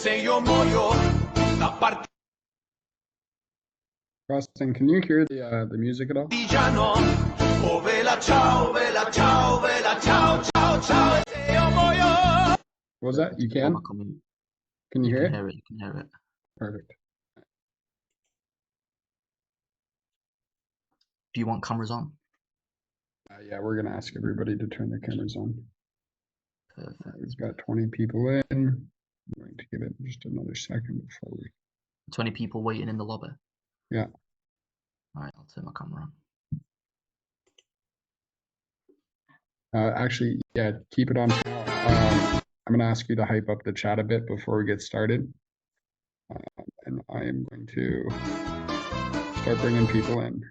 se io muoio da Preston, can you hear the music at all? partigiano, oh vela ciao, vela ciao, vela ciao, ciao, ciao, e se io muoio. What was that? You can? Can you hear it? You can hear it. Perfect. Do you want cameras on? Yeah, we're gonna ask everybody to turn their cameras on. Perfect. We've got 20 people in. I'm going to give it just another second before we. 20 people waiting in the lobby. Yeah. All right, I'll turn my camera Uh, on. actually, yeah, keep it on. I'm gonna ask you to hype up the chat a bit before we get started, and I am going to start bringing people in.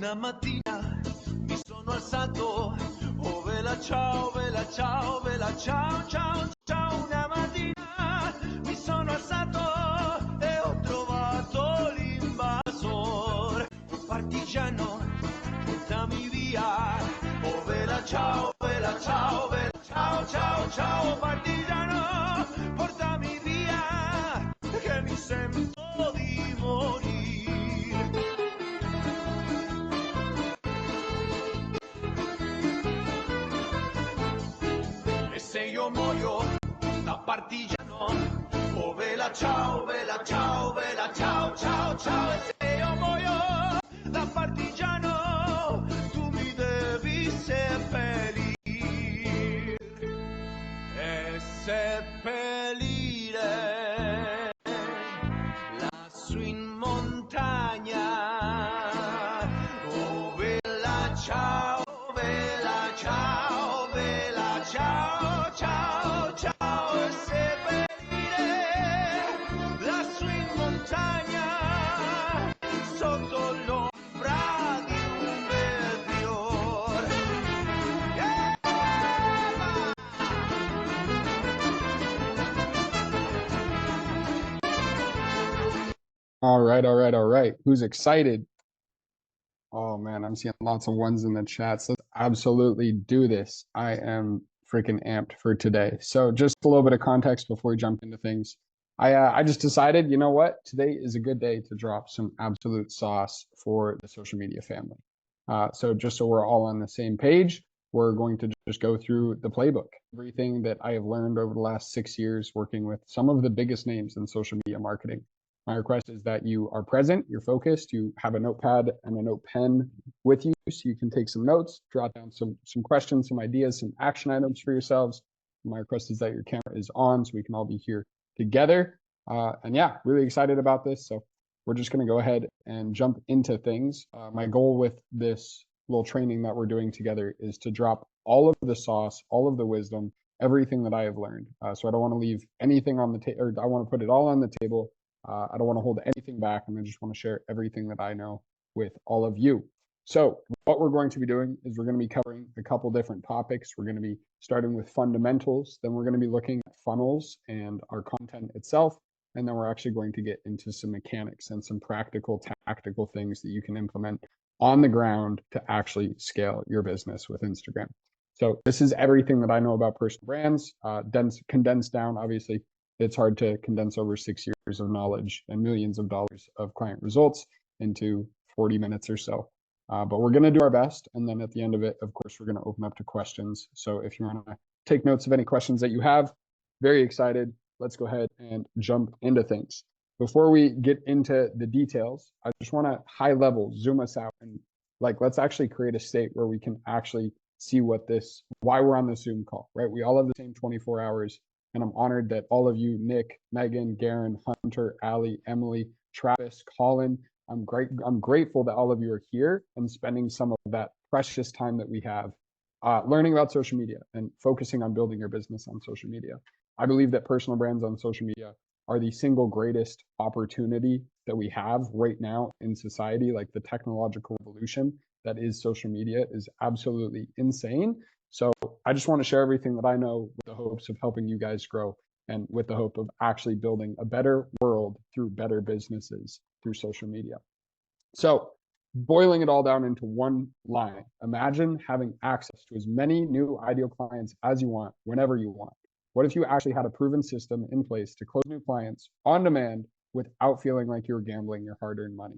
Una mattina mi sono alzato, oh vela ciao, vela ciao, vela ciao, ciao, ciao. Una mattina mi sono alzato e ho trovato l'invasor. Un partigiano, portami via, oh vela ciao, vela ciao, vela ciao, ciao, ciao. Partigiano, portami via, che mi sento di morire. Se io muoio da partigiano, oh vela ciao, vela ciao, vela ciao, ciao, ciao. E se io muoio da partigiano, tu mi devi seppellire e seppellire lassù in montagna. Oh vela ciao, vela ciao, vela ciao, ciao, ciao, e seppellire lassù in montagna sotto l'ombra di un bel fior. Yeah! All right, all right, all right. Who's excited? Oh man, I'm seeing lots of ones in the chat. So let's absolutely do this. I am freaking amped for today. So just a little bit of context before we jump into things. I just decided, you know what? Today is a good day to drop some absolute sauce for the social media family. So just so we're all on the same page, we're going to just go through the playbook. Everything that I have learned over the last 6 years working with some of the biggest names in social media marketing. My request is that you are present, you're focused, you have a notepad and a note pen with you so you can take some notes, jot down some questions, some ideas, some action items for yourselves. My request is that your camera is on so we can all be here together. And yeah, really excited about this. So we're just going to go ahead and jump into things. My goal with this little training that we're doing together is to drop all of the sauce, all of the wisdom, everything that I have learned. So I don't want to leave anything on the table, or I want to put it all on the table. I don't want to hold anything back, and I just want to share everything that I know with all of you. So what we're going to be doing is we're going to be covering a couple different topics. We're going to be starting with fundamentals, then we're going to be looking at funnels and our content itself, and then we're actually going to get into some mechanics and some practical, tactical things that you can implement on the ground to actually scale your business with Instagram. So this is everything that I know about personal brands, condensed down. Obviously, it's hard to condense over 6 years of knowledge and millions of dollars of client results into 40 minutes or so. But we're going to do our best. And then at the end of it, of course, we're going to open up to questions. So if you want to take notes of any questions that you have, very excited. Let's go ahead and jump into things. Before we get into the details, I just want to high level zoom us out and let's actually create a state where we can actually see why we're on the Zoom call, right? We all have the same 24 hours. And I'm honored that all of you, Nick, Megan, Garen, Hunter, Ali, Emily, Travis, Colin, I'm grateful that all of you are here and spending some of that precious time that we have learning about social media and focusing on building your business on social media. I believe that personal brands on social media are the single greatest opportunity that we have right now in society, like the technological revolution that is social media, is absolutely insane. So I just want to share everything that I know with the hopes of helping you guys grow and with the hope of actually building a better world through better businesses through social media. So boiling it all down into one line, imagine having access to as many new ideal clients as you want, whenever you want. What if you actually had a proven system in place to close new clients on demand without feeling like you're gambling your hard-earned money?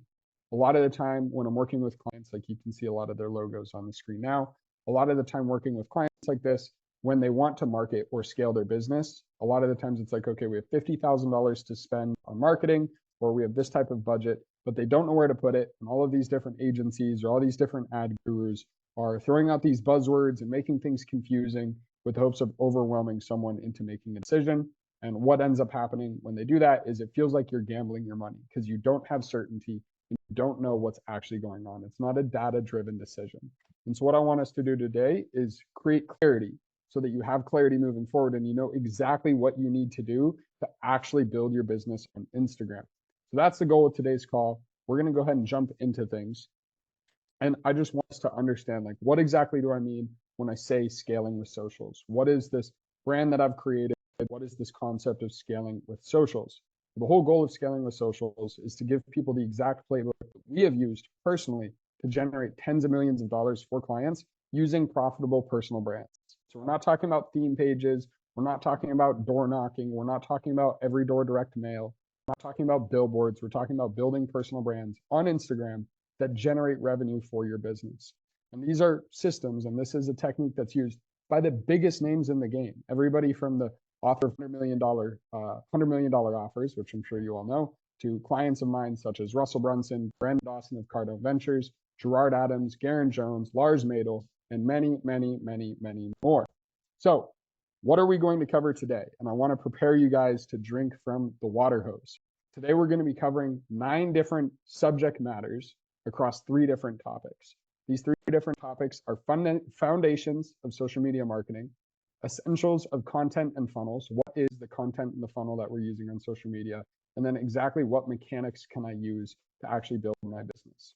A lot of the time when I'm working with clients, like you can see a lot of their logos on the screen now, a lot of the time working with clients like this, when they want to market or scale their business, a lot of the times it's like, okay, we have $50,000 to spend on marketing, or we have this type of budget, but they don't know where to put it. And all of these different agencies or all these different ad gurus are throwing out these buzzwords and making things confusing with hopes of overwhelming someone into making a decision. And what ends up happening when they do that is it feels like you're gambling your money because you don't have certainty and you don't know what's actually going on. It's not a data-driven decision. And so what I want us to do today is create clarity so that you have clarity moving forward and you know exactly what you need to do to actually build your business on Instagram. So that's the goal of today's call. We're going to go ahead and jump into things. And I just want us to understand, like, what exactly do I mean when I say scaling with socials? What is this brand that I've created? What is this concept of scaling with socials? The whole goal of scaling with socials is to give people the exact playbook that we have used personally to generate tens of millions of dollars for clients using profitable personal brands. So we're not talking about theme pages. We're not talking about door knocking. We're not talking about every door direct mail. We're not talking about billboards. We're talking about building personal brands on Instagram that generate revenue for your business. And these are systems, and this is a technique that's used by the biggest names in the game. Everybody from the author of $100 million offers, which I'm sure you all know, to clients of mine such as Russell Brunson, Brandon Dawson of Cardone Ventures, Gerard Adams, Garen Jones, Lars Madel, and many, many, many, many more. So what are we going to cover today? And I want to prepare you guys to drink from the water hose. Today, we're going to be covering 9 different subject matters across 3 different topics. These 3 different topics are foundations of social media marketing, essentials of content and funnels. What is the content in the funnel that we're using on social media? And then exactly what mechanics can I use to actually build my business?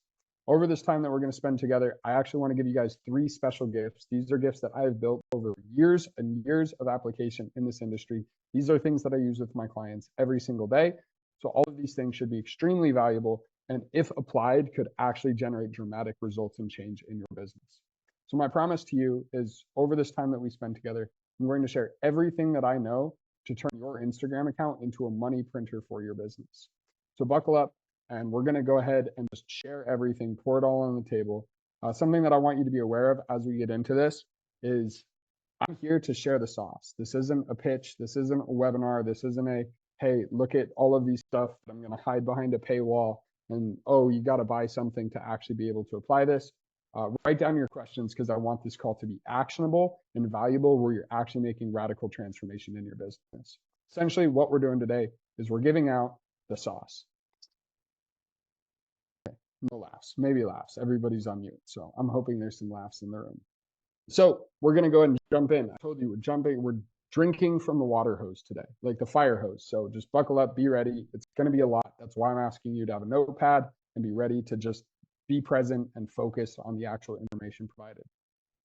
Over this time that we're going to spend together, I actually want to give you guys 3 special gifts. These are gifts that I have built over years and years of application in this industry. These are things that I use with my clients every single day. So all of these things should be extremely valuable, and if applied, could actually generate dramatic results and change in your business. So my promise to you is over this time that we spend together, I'm going to share everything that I know to turn your Instagram account into a money printer for your business. So buckle up. And we're going to go ahead and just share everything, pour it all on the table. Something that I want you to be aware of as we get into this is I'm here to share the sauce. This isn't a pitch. This isn't a webinar. This isn't a, hey, look at all of these stuff that I'm going to hide behind a paywall and, oh, you got to buy something to actually be able to apply this. Write down your questions because I want this call to be actionable and valuable where you're actually making radical transformation in your business. Essentially, what we're doing today is we're giving out the sauce. No laughs, maybe laughs. Everybody's on mute. So I'm hoping there's some laughs in the room. So we're going to go ahead and jump in. I told you we're drinking from the water hose today, like the fire hose. So just buckle up, be ready. It's going to be a lot. That's why I'm asking you to have a notepad and be ready to just be present and focus on the actual information provided.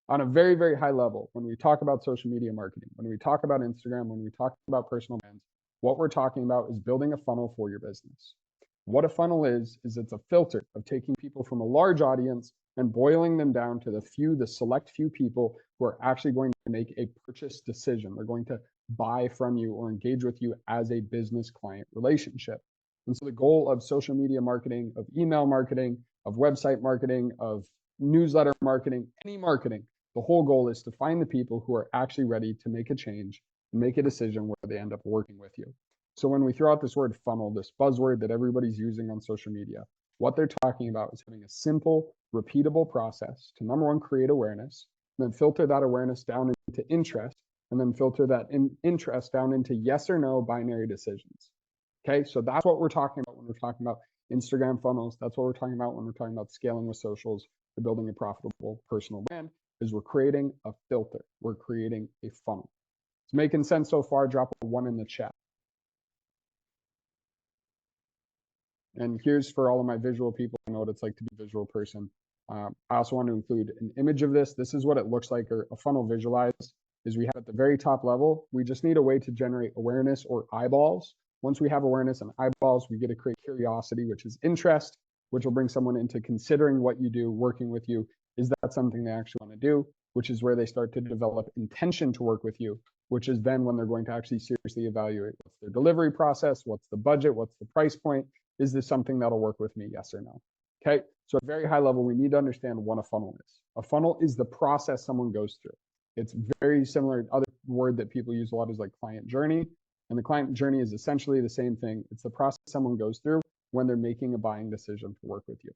On a very, very high level, when we talk about social media marketing, when we talk about Instagram, when we talk about personal brands, what we're talking about is building a funnel for your business. What a funnel is it's a filter of taking people from a large audience and boiling them down to the select few people who are actually going to make a purchase decision. They're going to buy from you or engage with you as a business client relationship. And so the goal of social media marketing, of email marketing, of website marketing, of newsletter marketing, any marketing, the whole goal is to find the people who are actually ready to make a change and make a decision where they end up working with you. So when we throw out this word funnel, this buzzword that everybody's using on social media, what they're talking about is having a simple, repeatable process to, number one, create awareness, and then filter that awareness down into interest, and then filter that interest down into yes or no binary decisions. Okay, so that's what we're talking about when we're talking about Instagram funnels. That's what we're talking about when we're talking about scaling with socials or building a profitable personal brand, is we're creating a filter. We're creating a funnel. It's making sense so far? Drop a 1 in the chat. And here's for all of my visual people, I know what it's like to be a visual person. I also want to include an image of this. This is what it looks like, or a funnel visualized is we have at the very top level, we just need a way to generate awareness or eyeballs. Once we have awareness and eyeballs, we get to create curiosity, which is interest, which will bring someone into considering what you do, working with you. Is that something they actually want to do? Which is where they start to develop intention to work with you, which is then when they're going to actually seriously evaluate what's their delivery process, what's the budget, what's the price point, is this something that'll work with me, yes or no? Okay, so at a very high level, we need to understand what a funnel is. A funnel is the process someone goes through. It's very similar. Other word that people use a lot is like client journey. And the client journey is essentially the same thing. It's the process someone goes through when they're making a buying decision to work with you.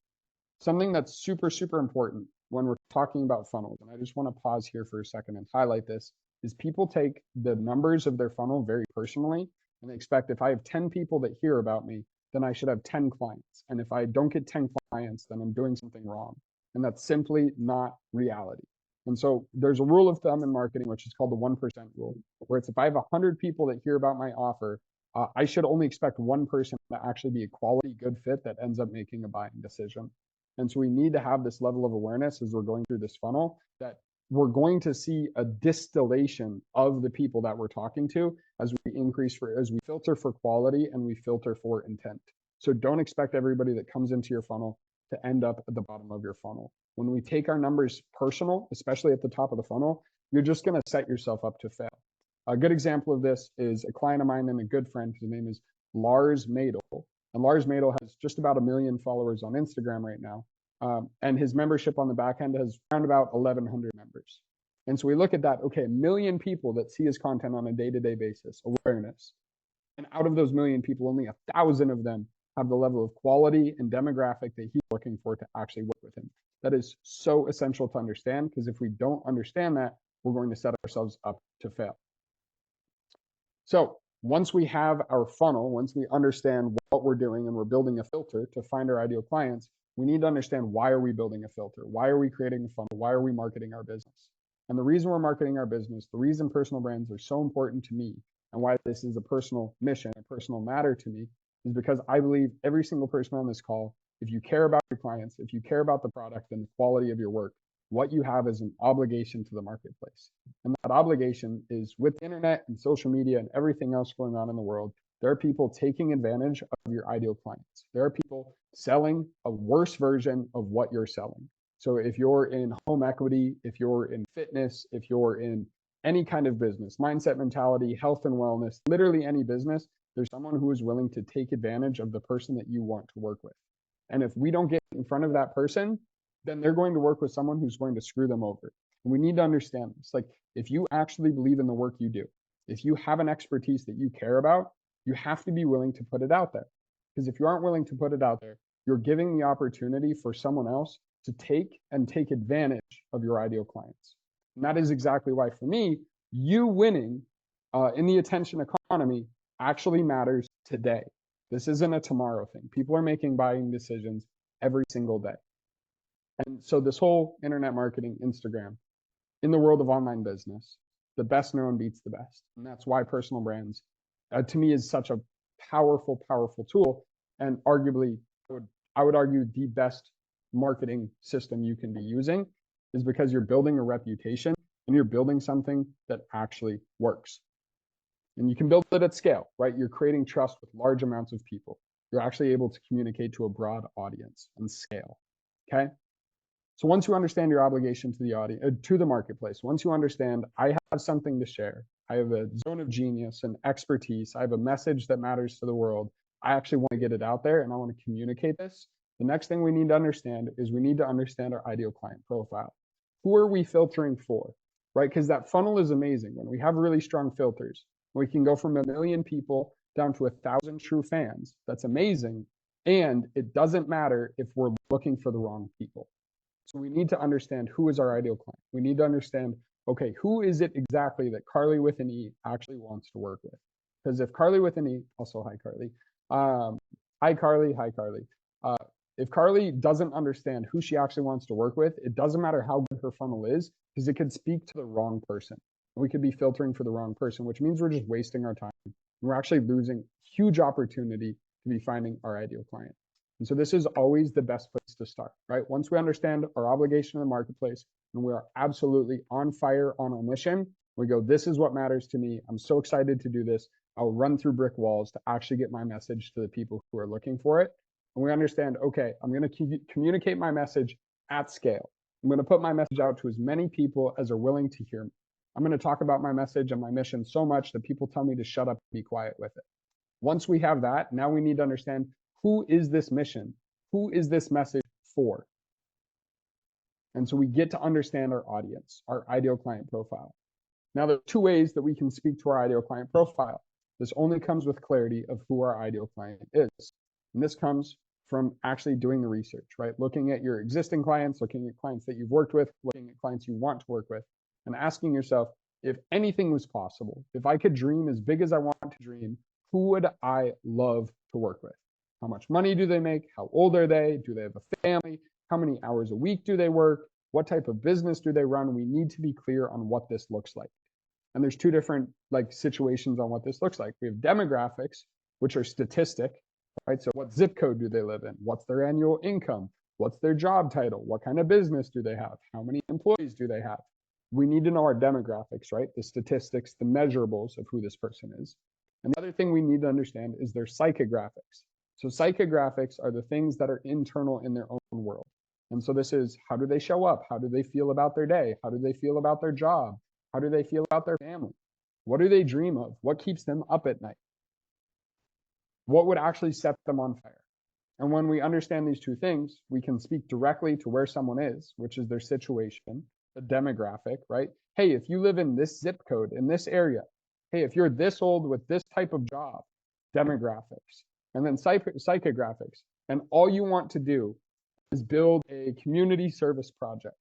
Something that's super, super important when we're talking about funnels, and I just want to pause here for a second and highlight this, is people take the numbers of their funnel very personally, and they expect if I have 10 people that hear about me, then I should have 10 clients. And if I don't get 10 clients, then I'm doing something wrong. And that's simply not reality. And so there's a rule of thumb in marketing, which is called the 1% rule, where it's if I have 100 people that hear about my offer, I should only expect one person to actually be a quality good fit that ends up making a buying decision. And so we need to have this level of awareness as we're going through this funnel that we're going to see a distillation of the people that we're talking to as we filter for quality and we filter for intent. So don't expect everybody that comes into your funnel to end up at the bottom of your funnel. When we take our numbers personal, especially at the top of the funnel, you're just going to set yourself up to fail. A good example of this is a client of mine and a good friend. His name is Lars Madel. And Lars Madel has just about 1 million followers on Instagram right now. And his membership on the back end has around about 1,100 members. And so we look at that, okay, 1 million people that see his content on a day-to-day basis, awareness. And out of those 1 million people, only 1,000 of them have the level of quality and demographic that he's looking for to actually work with him. That is so essential to understand, because if we don't understand that, we're going to set ourselves up to fail. So once we have our funnel, once we understand what we're doing and we're building a filter to find our ideal clients, we need to understand, why are we building a filter? Why are we creating a funnel? Why are we marketing our business? And the reason we're marketing our business, the reason personal brands are so important to me, and why this is a personal mission, a personal matter to me, is because I believe every single person on this call, if you care about your clients, if you care about the product and the quality of your work, what you have is an obligation to the marketplace. And that obligation is, with the internet and social media and everything else going on in the world, there are people taking advantage of your ideal clients. There are people selling a worse version of what you're selling. So if you're in home equity, if you're in fitness, if you're in any kind of business, mindset, mentality, health and wellness, literally any business, there's someone who is willing to take advantage of the person that you want to work with. And if we don't get in front of that person, then they're going to work with someone who's going to screw them over. And we need to understand this. Like, if you actually believe in the work you do, if you have an expertise that you care about, you have to be willing to put it out there. Because if you aren't willing to put it out there, you're giving the opportunity for someone else to take advantage of your ideal clients. And that is exactly why, for me, you winning in the attention economy actually matters today. This isn't a tomorrow thing. People are making buying decisions every single day. And so this whole internet marketing, Instagram, in the world of online business, the best known beats the best. And that's why personal brands, to me, is such a powerful, powerful tool. And arguably, I would argue the best marketing system you can be using, is because you're building a reputation and you're building something that actually works. And you can build it at scale, right? You're creating trust with large amounts of people. You're actually able to communicate to a broad audience and scale, okay? So once you understand your obligation to the audience, to the marketplace, once you understand, I have something to share, I have a zone of genius and expertise, I have a message that matters to the world, I actually want to get it out there and I want to communicate this. The next thing we need to understand is we need to understand our ideal client profile. Who are we filtering for, right? Because that funnel is amazing. When we have really strong filters, we can go from 1 million people down to 1,000 true fans. That's amazing. And it doesn't matter if we're looking for the wrong people. So we need to understand, who is our ideal client. We need to understand, okay, who is it exactly that Carly with an E actually wants to work with? Because if Carly with an E, also hi Carly, hi Carly. If Carly doesn't understand who she actually wants to work with, it doesn't matter how good her funnel is, because it could speak to the wrong person. We could be filtering for the wrong person, which means we're just wasting our time. We're actually losing huge opportunity to be finding our ideal client. And so this is always the best place to start, right? Once we understand our obligation in the marketplace and we are absolutely on fire on our mission, we go, this is what matters to me. I'm so excited to do this. I'll run through brick walls to actually get my message to the people who are looking for it. And we understand, okay, I'm going to communicate my message at scale. I'm going to put my message out to as many people as are willing to hear me. I'm going to talk about my message and my mission so much that people tell me to shut up and be quiet with it. Once we have that, now we need to understand, who is this mission? Who is this message for? And so we get to understand our audience, our ideal client profile. Now, there are two ways that we can speak to our ideal client profile. This only comes with clarity of who our ideal client is. And this comes from actually doing the research, right? Looking at your existing clients, looking at clients that you've worked with, looking at clients you want to work with, and asking yourself, if anything was possible, if I could dream as big as I want to dream, who would I love to work with? How much money do they make? How old are they? Do they have a family? How many hours a week do they work? What type of business do they run? We need to be clear on what this looks like. And there's two different situations on what this looks like. We have demographics, which are statistic, right? So what zip code do they live in? What's their annual income? What's their job title? What kind of business do they have? How many employees do they have? We need to know our demographics, right? The statistics, the measurables of who this person is. And the other thing we need to understand is their psychographics. So psychographics are the things that are internal in their own world. And so this is, how do they show up? How do they feel about their day? How do they feel about their job? How do they feel about their family? What do they dream of? What keeps them up at night? What would actually set them on fire? And when we understand these two things, we can speak directly to where someone is, which is their situation, the demographic, right? Hey, if you live in this zip code, in this area, hey, if you're this old with this type of job, demographics, and then psychographics. And all you want to do is build a community service project.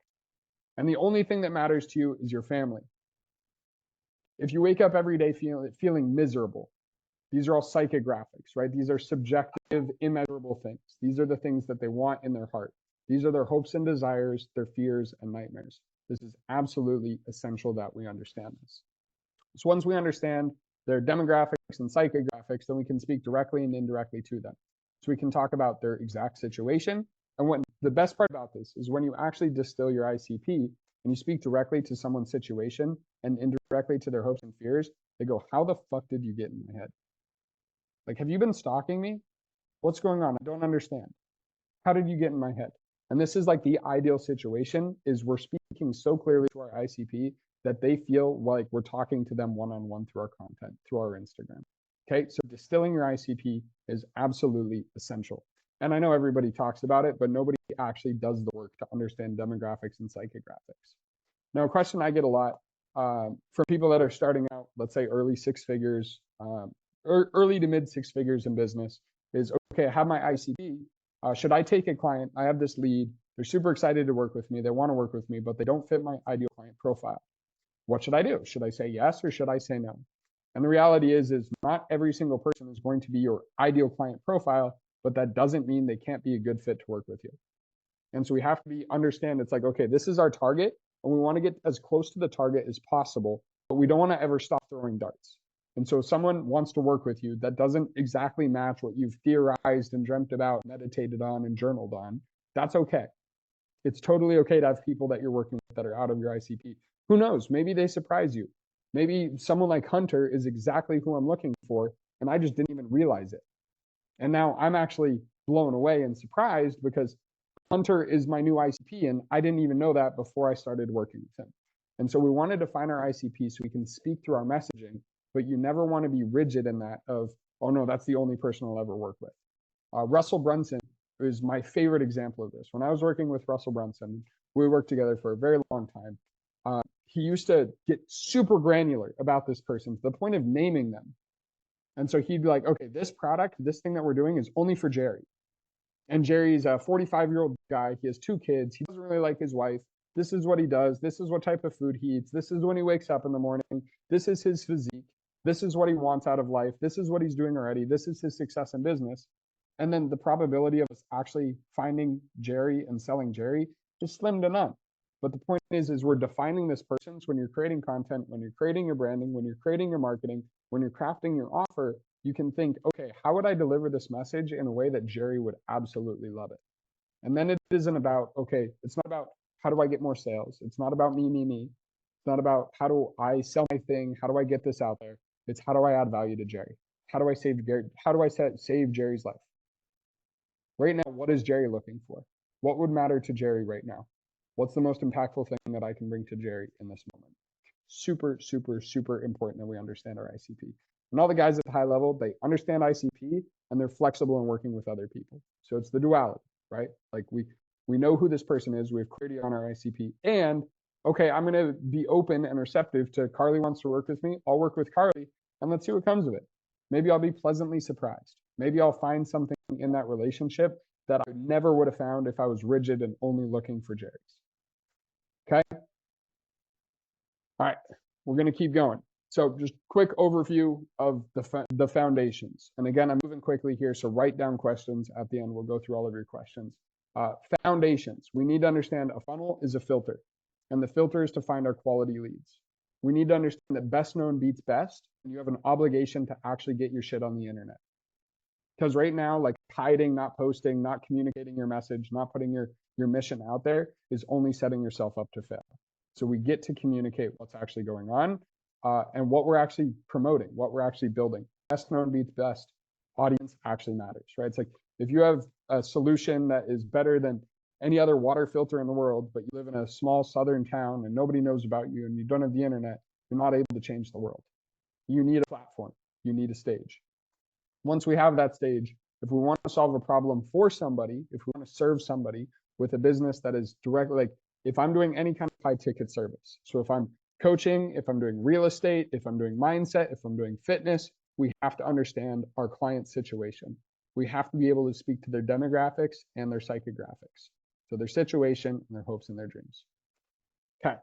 And the only thing that matters to you is your family. If you wake up every day feeling miserable, these are all psychographics, right? These are subjective, immeasurable things. These are the things that they want in their heart. These are their hopes and desires, their fears and nightmares. This is absolutely essential that we understand this. So once we understand their demographics and psychographics, then we can speak directly and indirectly to them. So we can talk about their exact situation. And what the best part about this is when you actually distill your ICP and you speak directly to someone's situation and indirectly to their hopes and fears, they go, how the fuck did you get in my head? Like, have you been stalking me? What's going on? I don't understand. How did you get in my head? And this is like the ideal situation, is we're speaking so clearly to our ICP that they feel like we're talking to them one-on-one through our content, through our Instagram. Okay, so distilling your ICP is absolutely essential. And I know everybody talks about it, but nobody actually does the work to understand demographics and psychographics. Now, a question I get a lot from people that are starting out, let's say early six figures, or early to mid six figures in business, is, okay, I have my ICP. Should I take a client? I have this lead. They're super excited to work with me. They want to work with me, but they don't fit my ideal client profile. What should I do? Should I say yes or should I say no? And the reality is not every single person is going to be your ideal client profile, but that doesn't mean they can't be a good fit to work with you. And so we have to understand, it's like, okay, this is our target and we want to get as close to the target as possible, but we don't want to ever stop throwing darts. And so if someone wants to work with you that doesn't exactly match what you've theorized and dreamt about, meditated on and journaled on, that's okay. It's totally okay to have people that you're working with that are out of your ICP. Who knows? Maybe they surprise you. Maybe someone like Hunter is exactly who I'm looking for, and I just didn't even realize it. And now I'm actually blown away and surprised because Hunter is my new ICP, and I didn't even know that before I started working with him. And so we want to define our ICP so we can speak through our messaging, but you never want to be rigid in that of, oh no, that's the only person I'll ever work with. Russell Brunson is my favorite example of this. When I was working with Russell Brunson, we worked together for a very long time. He used to get super granular about this person to the point of naming them. And so he'd be like, okay, this product, this thing that we're doing is only for Jerry. And Jerry's a 45-year-old guy. He has 2 kids. He doesn't really like his wife. This is what he does. This is what type of food he eats. This is when he wakes up in the morning. This is his physique. This is what he wants out of life. This is what he's doing already. This is his success in business. And then the probability of us actually finding Jerry and selling Jerry is slim to none. But the point is we're defining this person. So when you're creating content, when you're creating your branding, when you're creating your marketing, when you're crafting your offer, you can think, okay, how would I deliver this message in a way that Jerry would absolutely love it? And then it isn't about, okay, it's not about how do I get more sales? It's not about me, me, me. It's not about how do I sell my thing? How do I get this out there? It's how do I add value to Jerry? How do I save Jerry? How do I save Jerry's life? Right now, what is Jerry looking for? What would matter to Jerry right now? What's the most impactful thing that I can bring to Jerry in this moment? Super, super, super important that we understand our ICP. And all the guys at the high level, they understand ICP and they're flexible in working with other people. So it's the duality, right? Like we know who this person is, we have clarity on our ICP, and okay, I'm gonna be open and receptive to Carly wants to work with me. I'll work with Carly and let's see what comes of it. Maybe I'll be pleasantly surprised. Maybe I'll find something in that relationship that I never would have found if I was rigid and only looking for Jerry's. Okay. All right, we're going to keep going. So just quick overview of the foundations. And again, I'm moving quickly here, so write down questions at the end. We'll go through all of your questions. Foundations. We need to understand a funnel is a filter, and the filter is to find our quality leads. We need to understand that best known beats best, and you have an obligation to actually get your shit on the internet. Because right now, like hiding, not posting, not communicating your message, not putting your mission out there is only setting yourself up to fail. So we get to communicate what's actually going on and what we're actually promoting, what we're actually building. Best known beats best. Audience actually matters, right? It's like if you have a solution that is better than any other water filter in the world, but you live in a small southern town and nobody knows about you and you don't have the internet, you're not able to change the world. You need a platform. You need a stage. Once we have that stage, if we want to solve a problem for somebody, if we want to serve somebody with a business that is directly, like if I'm doing any kind of high ticket service, so if I'm coaching, if I'm doing real estate, if I'm doing mindset, if I'm doing fitness, we have to understand our client's situation. We have to be able to speak to their demographics and their psychographics. So their situation and their hopes and their dreams. Okay,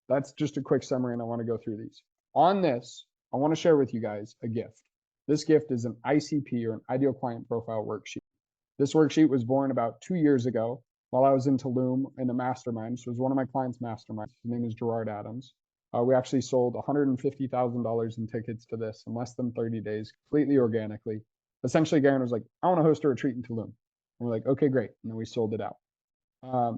that's just a quick summary and I want to go through these. On this, I want to share with you guys a gift. This gift is an ICP or an ideal client profile worksheet. This worksheet was born about 2 years ago while I was in Tulum in a mastermind. So it was one of my clients' masterminds. His name is Gerard Adams. We actually sold $150,000 in tickets to this in less than 30 days, completely organically. Essentially, Garen was like, I want to host a retreat in Tulum. And we're like, okay, great. And then we sold it out.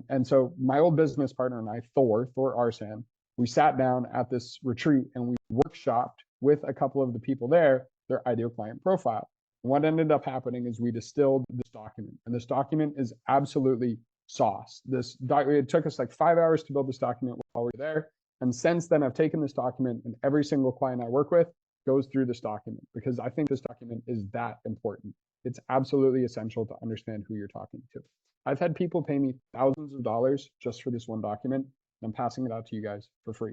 And so my old business partner and I, Thor Arsan, we sat down at this retreat and we workshopped with a couple of the people there their ideal client profile. And what ended up happening is we distilled this document, and this document is absolutely sauce. It took us like 5 hours to build this document while we were there. And since then, I've taken this document and every single client I work with goes through this document because I think this document is that important. It's absolutely essential to understand who you're talking to. I've had people pay me thousands of dollars just for this one document, and I'm passing it out to you guys for free.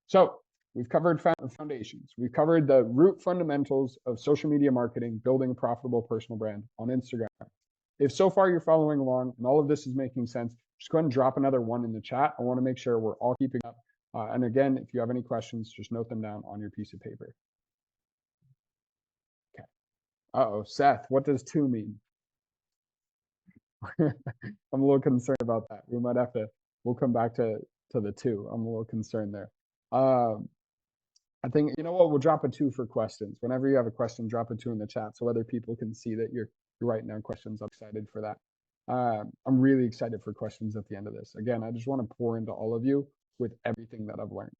So we've covered foundations. We've covered the root fundamentals of social media marketing, building a profitable personal brand on Instagram. If so far you're following along and all of this is making sense, just go ahead and drop another one in the chat. I want to make sure we're all keeping up. And again, if you have any questions, just note them down on your piece of paper. Okay. Uh-oh, Seth, what does 2 mean? I'm a little concerned about that. We might have to, we'll come back to the 2. I'm a little concerned there. I think, you know what, we'll drop a 2 for questions. Whenever you have a question, drop a 2 in the chat so other people can see that you're writing down questions. I'm excited for that. I'm really excited for questions at the end of this. Again, I just want to pour into all of you with everything that I've learned.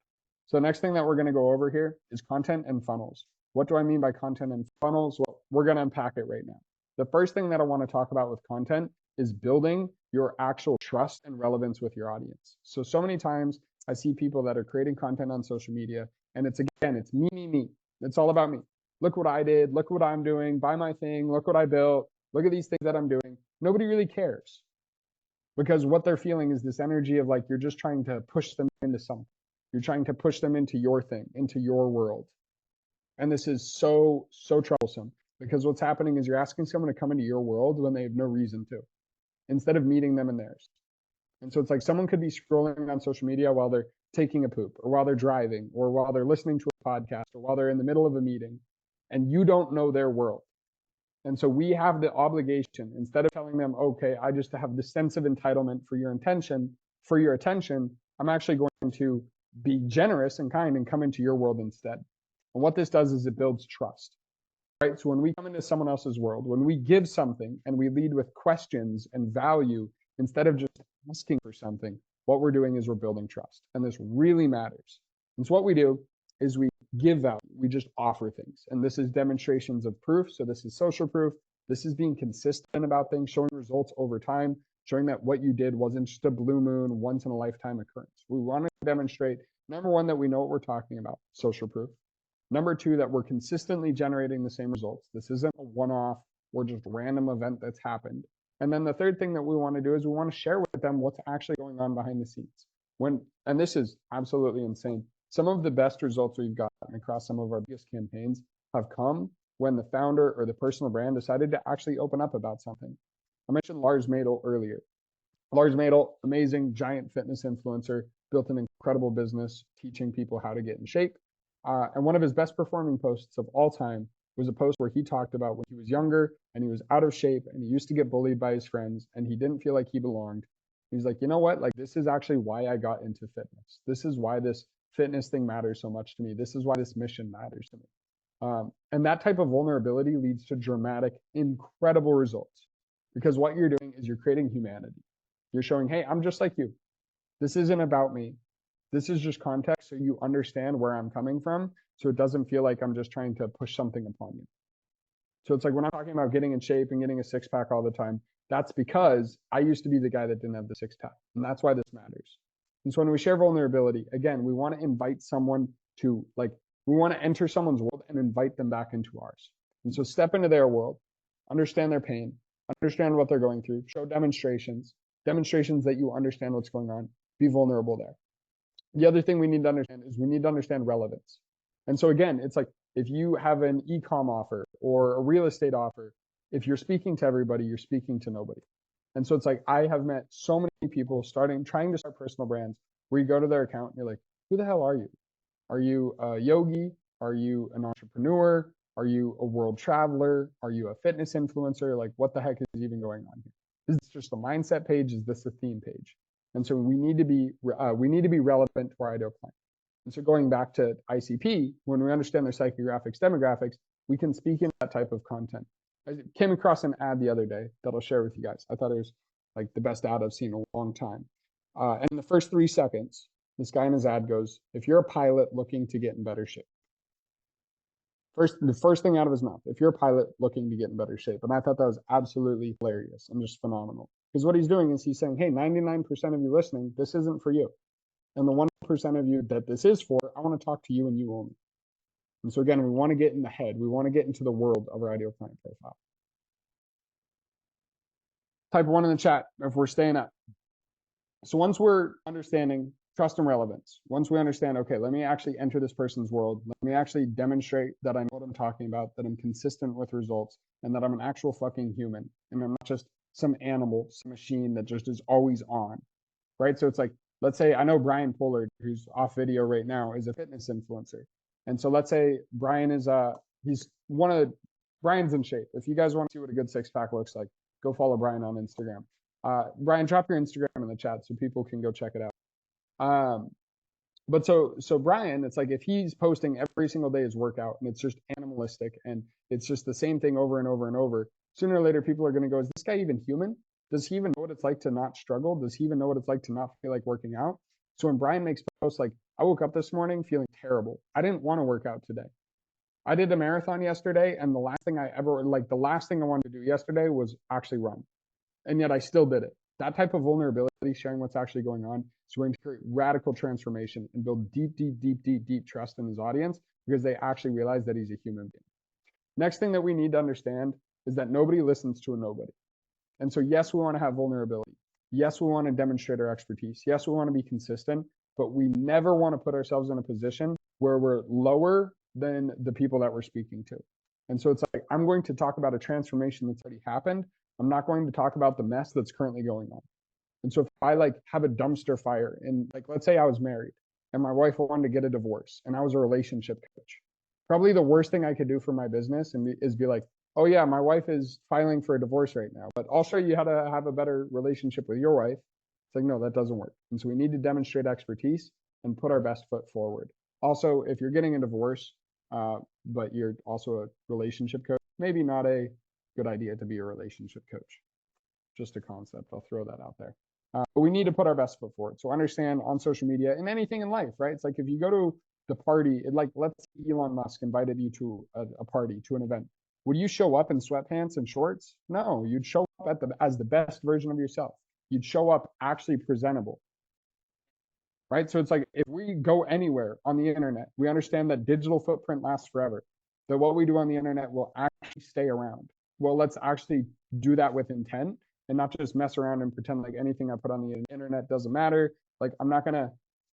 So the next thing that we're going to go over here is content and funnels. What do I mean by content and funnels? Well, we're going to unpack it right now. The first thing that I want to talk about with content is building your actual trust and relevance with your audience. So many times I see people that are creating content on social media and it's me, me, me. It's all about me. Look what I did. Look what I'm doing. Buy my thing. Look what I built. Look at these things that I'm doing. Nobody really cares because what they're feeling is this energy of like, you're just trying to push them into something. You're trying to push them into your thing, into your world. And this is so troublesome because what's happening is you're asking someone to come into your world when they have no reason to, instead of meeting them in theirs. And so it's like someone could be scrolling on social media while they're taking a poop or while they're driving or while they're listening to a podcast or while they're in the middle of a meeting and you don't know their world. And so we have the obligation, instead of telling them, okay, I just have this sense of entitlement for your attention, I'm actually going to be generous and kind and come into your world instead. And what this does is it builds trust. right? So when we come into someone else's world, when we give something and we lead with questions and value instead of just asking for something, what we're doing is we're building trust. And this really matters. And so what we do is we give value. We just offer things. And this is demonstrations of proof. So this is social proof. This is being consistent about things, showing results over time, showing that what you did wasn't just a blue moon, once in a lifetime occurrence. We want to demonstrate, number one, that we know what we're talking about, social proof. Number two, that we're consistently generating the same results. This isn't a one-off or just random event that's happened. And then the third thing that we want to do is we want to share with them what's actually going on behind the scenes. And this is absolutely insane. Some of the best results we've gotten across some of our biggest campaigns have come when the founder or the personal brand decided to actually open up about something. I mentioned Lars Madel earlier. Lars Madel, amazing, giant fitness influencer, built an incredible business teaching people how to get in shape. And one of his best performing posts of all time was a post where he talked about when he was younger and he was out of shape and he used to get bullied by his friends and he didn't feel like he belonged. He's like, you know what? Like, this is actually why I got into fitness. This is why this fitness thing matters so much to me. This is why this mission matters to me. And that type of vulnerability leads to dramatic, incredible results, because what you're doing is you're creating humanity. You're showing, hey, I'm just like you. This isn't about me. This is just context so you understand where I'm coming from, so it doesn't feel like I'm just trying to push something upon you. So it's like when I'm talking about getting in shape and getting a six-pack all the time, that's because I used to be the guy that didn't have the six-pack, and that's why this matters. And so when we share vulnerability, again, we want to invite someone to, like, we want to enter someone's world and invite them back into ours. And so step into their world, understand their pain, understand what they're going through, show demonstrations that you understand what's going on, be vulnerable there. The other thing we need to understand is we need to understand relevance. And so again, it's like if you have an e-com offer or a real estate offer, if you're speaking to everybody, you're speaking to nobody. And so it's like I have met so many people trying to start personal brands where you go to their account and you're like, who the hell are you? Are you a yogi? Are you an entrepreneur? Are you a world traveler? Are you a fitness influencer? Like, what the heck is even going on here? Is this just a mindset page? Is this a theme page? And so we need to be relevant to our ideal client. And so going back to ICP, when we understand their psychographics, demographics, we can speak in that type of content. I came across an ad the other day that I'll share with you guys. I thought it was like the best ad I've seen in a long time. And in the first 3 seconds, this guy in his ad goes, if you're a pilot looking to get in better shape. The first thing out of his mouth, if you're a pilot looking to get in better shape. And I thought that was absolutely hilarious and just phenomenal. Because what he's doing is he's saying, hey, 99% of you listening, this isn't for you. And the 1% of you that this is for, I want to talk to you and you only. And so again, we want to get in the head. We want to get into the world of our ideal client profile. Type 1 in the chat if we're staying up. So once we're understanding trust and relevance, once we understand, okay, let me actually enter this person's world. Let me actually demonstrate that I know what I'm talking about, that I'm consistent with results, and that I'm an actual fucking human. And I'm not just some animal, some machine that just is always on, right? So it's like, let's say I know Brian Pollard, who's off video right now, is a fitness influencer. And so let's say Brian is Brian's in shape. If you guys want to see what a good six-pack looks like, go follow Brian on Instagram. Brian, drop your Instagram in the chat so people can go check it out. But so Brian, it's like if he's posting every single day his workout and it's just animalistic and it's just the same thing over and over and over, sooner or later people are going to go, is this guy even human? Does he even know what it's like to not struggle? Does he even know what it's like to not feel like working out? So when Brian makes posts like, I woke up this morning feeling terrible. I didn't want to work out today. I did a marathon yesterday, and the last thing I wanted to do yesterday was actually run. And yet I still did it. That type of vulnerability, sharing what's actually going on, is going to create radical transformation and build deep trust in his audience because they actually realize that he's a human being. Next thing that we need to understand is that nobody listens to a nobody. And so, yes, we want to have vulnerability. Yes, we want to demonstrate our expertise. Yes, we want to be consistent, but we never want to put ourselves in a position where we're lower than the people that we're speaking to. And so it's like, I'm going to talk about a transformation that's already happened. I'm not going to talk about the mess that's currently going on. And so if I have a dumpster fire and let's say I was married and my wife wanted to get a divorce and I was a relationship coach, probably the worst thing I could do for my business is be like, oh yeah, my wife is filing for a divorce right now, but I'll show you how to have a better relationship with your wife. It's like, no, that doesn't work. And so we need to demonstrate expertise and put our best foot forward. Also, if you're getting a divorce, but you're also a relationship coach, maybe not a good idea to be a relationship coach. Just a concept. I'll throw that out there. But we need to put our best foot forward. So understand on social media and anything in life, right? It's like if you go to the party, like let's say Elon Musk invited you to a party, to an event. Would you show up in sweatpants and shorts? No, you'd show up as the best version of yourself. You'd show up actually presentable, right? So it's like if we go anywhere on the internet, we understand that digital footprint lasts forever, that what we do on the internet will actually stay around. Well, let's actually do that with intent and not just mess around and pretend like anything I put on the internet doesn't matter. Like I'm not gonna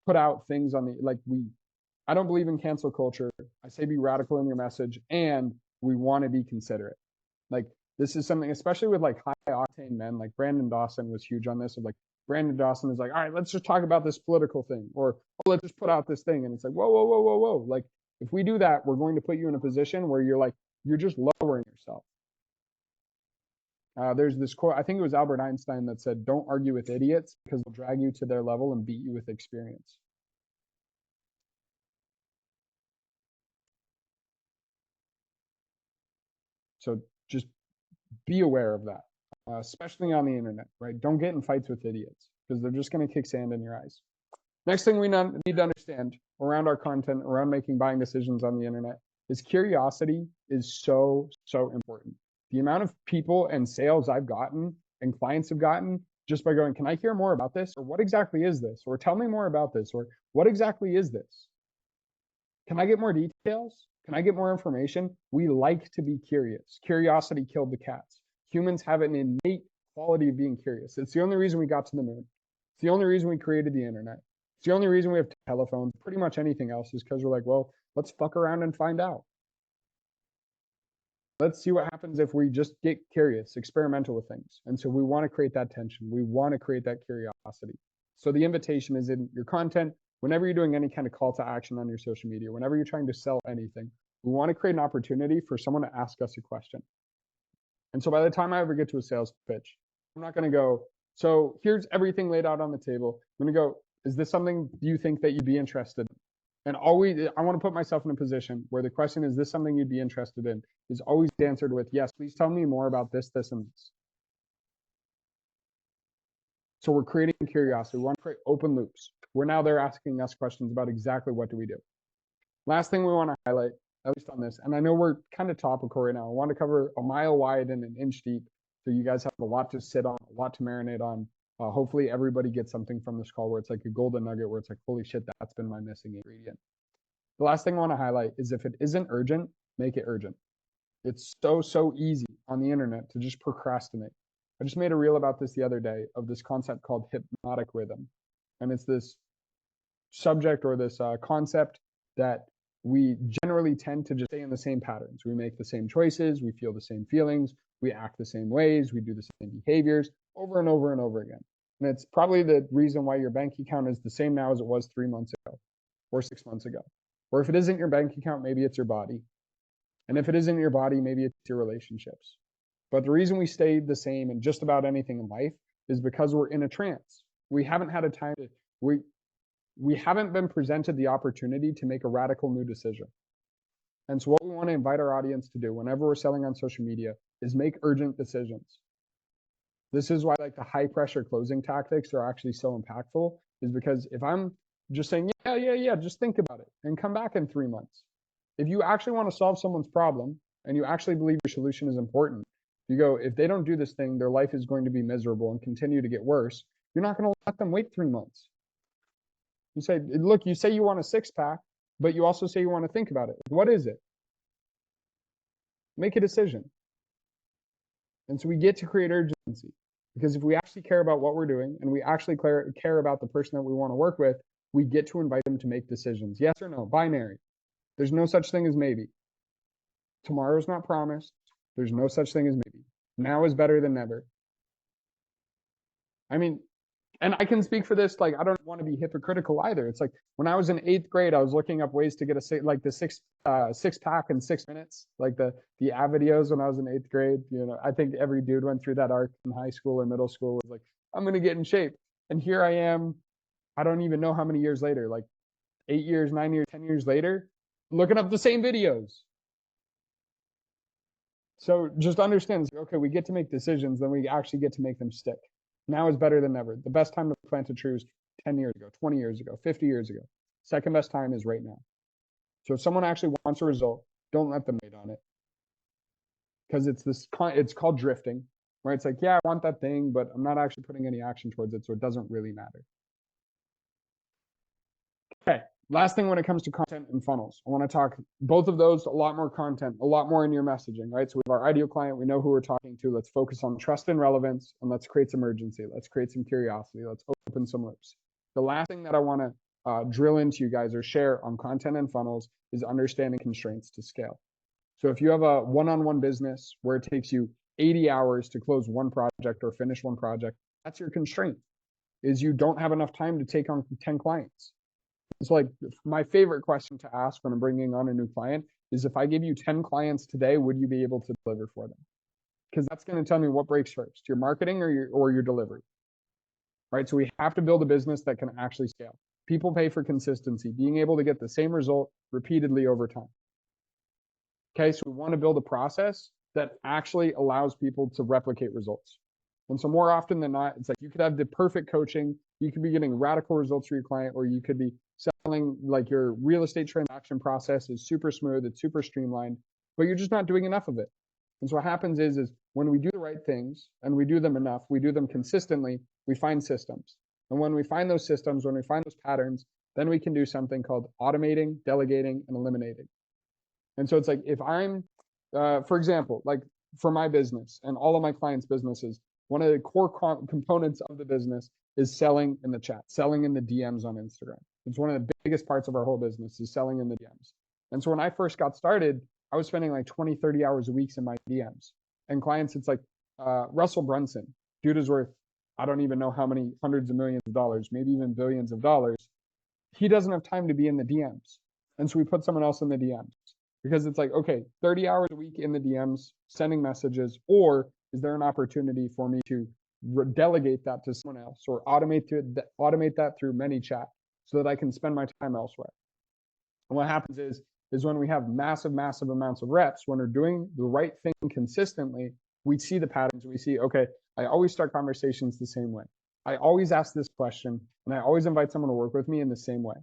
put out things on the I don't believe in cancel culture. I say be radical in your message, and we want to be considerate. Like this is something, especially with like high octane men, like Brandon Dawson was huge on this. Of like Brandon Dawson is like, all right, let's just talk about this political thing, or oh, let's just put out this thing, and it's like, whoa, whoa, whoa, whoa, whoa. Like if we do that, we're going to put you in a position where you're just lowering yourself. There's this quote, I think it was Albert Einstein, that said, don't argue with idiots because they'll drag you to their level and beat you with experience. So just be aware of that, especially on the internet, right? Don't get in fights with idiots because they're just going to kick sand in your eyes. Next thing we need to understand around our content, around making buying decisions on the internet, is curiosity is so, so important. The amount of people and sales I've gotten and clients have gotten just by going, can I hear more about this? Or what exactly is this? Or tell me more about this? Or what exactly is this? Can I get more details? Can I get more information? We like to be curious. Curiosity killed the cats. Humans have an innate quality of being curious. It's the only reason we got to the moon. It's the only reason we created the internet. It's the only reason we have telephones. Pretty much anything else is because we're like, well, let's fuck around and find out. Let's see what happens if we just get curious, experimental with things. And so we want to create that tension. We want to create that curiosity. So the invitation is in your content. Whenever you're doing any kind of call to action on your social media, whenever you're trying to sell anything, we want to create an opportunity for someone to ask us a question. And so by the time I ever get to a sales pitch, I'm not going to go, so here's everything laid out on the table. I'm going to go, is this something you think that you'd be interested in? And always, I want to put myself in a position where the question, is this something you'd be interested in, is always answered with, yes, please tell me more about this, this, and this. So we're creating curiosity. We want to create open loops where now they're asking us questions about exactly what do we do. Last thing we want to highlight, at least on this, and I know we're kind of topical right now. I want to cover a mile wide and an inch deep, so you guys have a lot to sit on, a lot to marinate on. Hopefully everybody gets something from this call where it's like a golden nugget where it's like, holy shit, that's been my missing ingredient. The last thing I want to highlight is if it isn't urgent, make it urgent. It's so, so easy on the internet to just procrastinate. I just made a reel about this the other day of this concept called hypnotic rhythm. And it's this subject or this concept that we generally tend to just stay in the same patterns. We make the same choices, we feel the same feelings, we act the same ways, we do the same behaviors over and over and over again. And it's probably the reason why your bank account is the same now as it was 3 months ago or 6 months ago. Or if it isn't your bank account, maybe it's your body. And if it isn't your body, maybe it's your relationships. But the reason we stay the same in just about anything in life is because we're in a trance. We haven't had a time to, we haven't been presented the opportunity to make a radical new decision. And so what we want to invite our audience to do whenever we're selling on social media is make urgent decisions. This is why like the high pressure closing tactics are actually so impactful, is because if I'm just saying, yeah, just think about it and come back in 3 months. If you actually want to solve someone's problem and you actually believe your solution is important, you go, if they don't do this thing, their life is going to be miserable and continue to get worse. You're not going to let them wait 3 months. You say, look, you say you want a 6-pack, but you also say you want to think about it. What is it? Make a decision. And so we get to create urgency, because if we actually care about what we're doing and we actually care about the person that we want to work with, we get to invite them to make decisions. Yes or no, binary. There's no such thing as maybe. Tomorrow's not promised. There's no such thing as maybe. Now is better than never. I mean, and I can speak for this, like, I don't want to be hypocritical either. It's like when I was in 8th grade, I was looking up ways to get the six pack in 6 minutes, like the ad videos when I was in 8th grade. You know, I think every dude went through that arc in high school or middle school, was like, I'm going to get in shape. And here I am, I don't even know how many years later, like 8 years, 9 years, 10 years later, looking up the same videos. So just understand, okay, we get to make decisions, then we actually get to make them stick. Now is better than ever. The best time to plant a tree was 10 years ago, 20 years ago, 50 years ago. Second best time is right now. So if someone actually wants a result, don't let them wait on it. Because it's called drifting, right? It's like, yeah, I want that thing, but I'm not actually putting any action towards it, so it doesn't really matter. Okay, last thing when it comes to content and funnels, I want to talk both of those, a lot more content, a lot more in your messaging, right? So we have our ideal client, we know who we're talking to. Let's focus on trust and relevance, and let's create some urgency. Let's create some curiosity. Let's open some loops. The last thing that I want to drill into you guys or share on content and funnels is understanding constraints to scale. So if you have a one-on-one business where it takes you 80 hours to close one project or finish one project, that's your constraint, is you don't have enough time to take on 10 clients. It's like my favorite question to ask when I'm bringing on a new client is, if I give you 10 clients today, would you be able to deliver for them? Because that's going to tell me what breaks first, your marketing or your delivery, right? So we have to build a business that can actually scale. People pay for consistency, being able to get the same result repeatedly over time. Okay, so we want to build a process that actually allows people to replicate results. And so more often than not, it's like you could have the perfect coaching, you could be getting radical results for your client, or you could be selling, like your real estate transaction process is super smooth, it's super streamlined, but you're just not doing enough of it. And so what happens is when we do the right things and we do them enough, we do them consistently, we find systems. And when we find those systems, when we find those patterns, then we can do something called automating, delegating, and eliminating. And so it's like, if I'm, for example, like for my business and all of my clients' businesses, one of the core components of the business is selling in the chat, selling in the DMs on Instagram. It's one of the biggest parts of our whole business is selling in the DMs. And so when I first got started, I was spending like 20, 30 hours a week in my DMs. And clients, it's like Russell Brunson, dude is worth, I don't even know how many hundreds of millions of dollars, maybe even billions of dollars. He doesn't have time to be in the DMs. And so we put someone else in the DMs. Because it's like, okay, 30 hours a week in the DMs, sending messages, or is there an opportunity for me to delegate that to someone else or automate that through ManyChat so that I can spend my time elsewhere? And what happens is when we have massive amounts of reps, when we're doing the right thing consistently, we see the patterns. We see, okay, I always start conversations the same way. I always ask this question, and I always invite someone to work with me in the same way.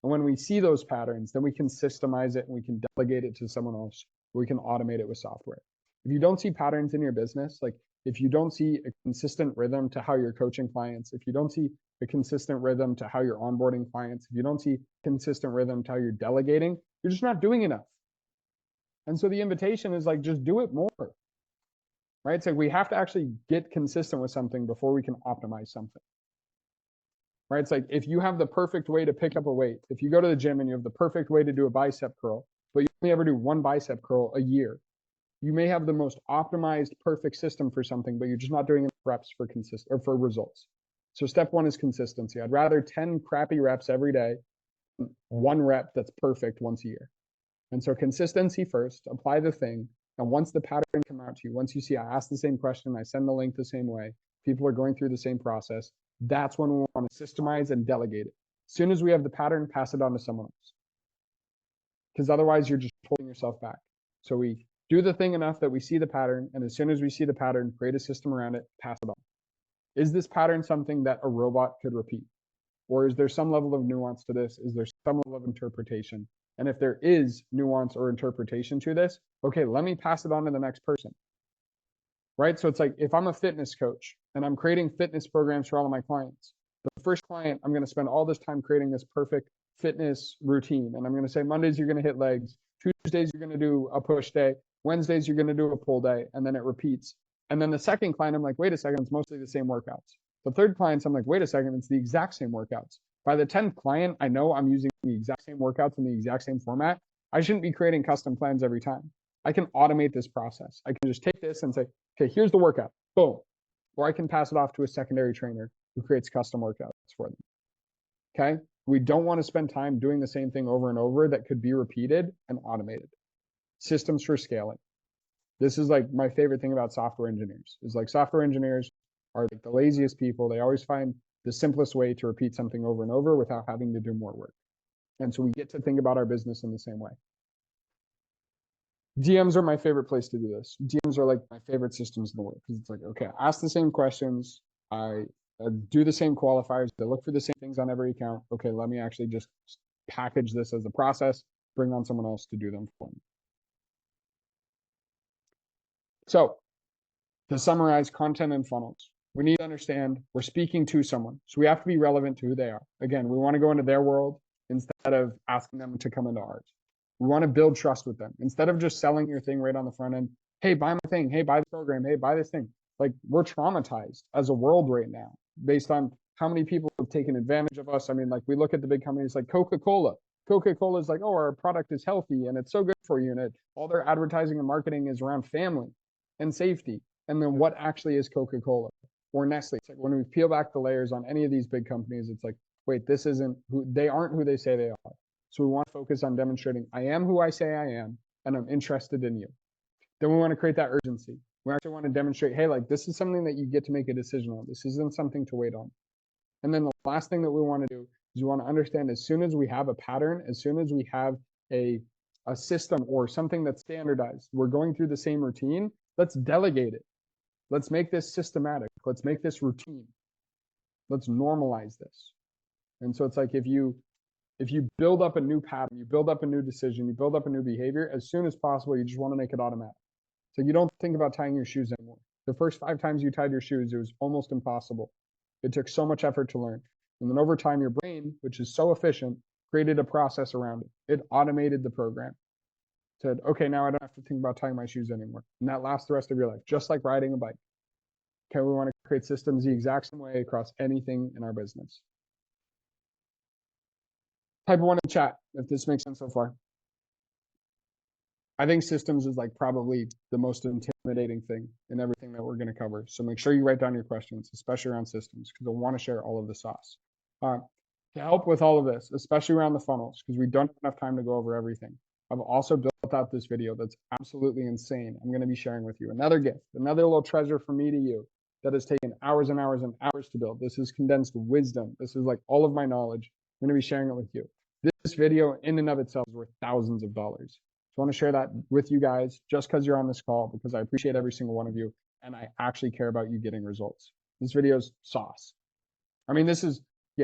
And when we see those patterns, then we can systemize it and we can delegate it to someone else. We can automate it with software. If you don't see patterns in your business, like if you don't see a consistent rhythm to how you're coaching clients, if you don't see a consistent rhythm to how you're onboarding clients, if you don't see consistent rhythm to how you're delegating, you're just not doing enough. And so the invitation is like, just do it more, right? It's like we have to actually get consistent with something before we can optimize something. Right? It's like if you have the perfect way to pick up a weight, if you go to the gym and you have the perfect way to do a bicep curl, but you only ever do one bicep curl a year, you may have the most optimized, perfect system for something, but you're just not doing enough reps for results. So step one is consistency. I'd rather 10 crappy reps every day, one rep that's perfect once a year. And so consistency first, apply the thing. And once the pattern come out to you, once you see I ask the same question, I send the link the same way, people are going through the same process, that's when we want to systemize and delegate it. As soon as we have the pattern, pass it on to someone else. Because otherwise you're just pulling yourself back. So we do the thing enough that we see the pattern, and as soon as we see the pattern, create a system around it, pass it on. Is this pattern something that a robot could repeat? Or is there some level of nuance to this? Is there some level of interpretation? And if there is nuance or interpretation to this, okay, let me pass it on to the next person. Right? So it's like if I'm a fitness coach and I'm creating fitness programs for all of my clients, the first client, I'm going to spend all this time creating this perfect fitness routine. And I'm going to say Mondays, you're going to hit legs. Tuesdays, you're going to do a push day. Wednesdays, you're going to do a pull day. And then it repeats. And then the second client, I'm like, wait a second, it's mostly the same workouts. The third client, I'm like, wait a second, it's the exact same workouts. By the 10th client, I know I'm using the exact same workouts in the exact same format. I shouldn't be creating custom plans every time. I can automate this process. I can just take this and say, okay, here's the workout, boom. Or I can pass it off to a secondary trainer who creates custom workouts for them. Okay? We don't want to spend time doing the same thing over and over that could be repeated and automated. Systems for scaling. This is like my favorite thing about software engineers is like software engineers are like the laziest people. They always find the simplest way to repeat something over and over without having to do more work. And so we get to think about our business in the same way. DMs are my favorite place to do this. DMs are like my favorite systems in the world because it's like, okay, I ask the same questions. I do the same qualifiers. They look for the same things on every account. Okay, let me actually just package this as a process, bring on someone else to do them for me. So to summarize content and funnels, we need to understand we're speaking to someone. So we have to be relevant to who they are. Again, we want to go into their world instead of asking them to come into ours. We want to build trust with them instead of just selling your thing right on the front end. Hey, buy my thing. Hey, buy the program. Hey, buy this thing. Like, we're traumatized as a world right now based on how many people have taken advantage of us. I mean, like, we look at the big companies like Coca-Cola. Coca-Cola is like, oh, our product is healthy and it's so good for you. And all their advertising and marketing is around family and safety. And then what actually is Coca-Cola or Nestle? It's like when we peel back the layers on any of these big companies, it's like, wait, this isn't who they aren't who they say they are. So we want to focus on demonstrating I am who I say I am, and I'm interested in you. Then we want to create that urgency. We actually want to demonstrate, hey, like this is something that you get to make a decision on. This isn't something to wait on. And then the last thing that we want to do is we want to understand as soon as we have a pattern, as soon as we have a system or something that's standardized, we're going through the same routine, let's delegate it. Let's make this systematic. Let's make this routine. Let's normalize this. And so it's like if you build up a new pattern, you build up a new decision, you build up a new behavior, as soon as possible, you just want to make it automatic. So you don't think about tying your shoes anymore. The first 5 times you tied your shoes, it was almost impossible. It took so much effort to learn. And then over time, your brain, which is so efficient, created a process around it. It automated the program. Said, okay, now I don't have to think about tying my shoes anymore. And that lasts the rest of your life, just like riding a bike. Okay, we want to create systems the exact same way across anything in our business. Type 1 in the chat if this makes sense so far. I think systems is like probably the most intimidating thing in everything that we're going to cover. So make sure you write down your questions, especially around systems, because I want to share all of the sauce. To help with all of this, especially around the funnels, because we don't have enough time to go over everything. I've also built out this video that's absolutely insane. I'm going to be sharing with you another gift, another little treasure from me to you that has taken hours and hours and hours to build. This is condensed wisdom. This is like all of my knowledge. I'm going to be sharing it with you. This video in and of itself is worth thousands of dollars. So I want to share that with you guys just because you're on this call, because I appreciate every single one of you and I actually care about you getting results. This video is sauce. I mean, this is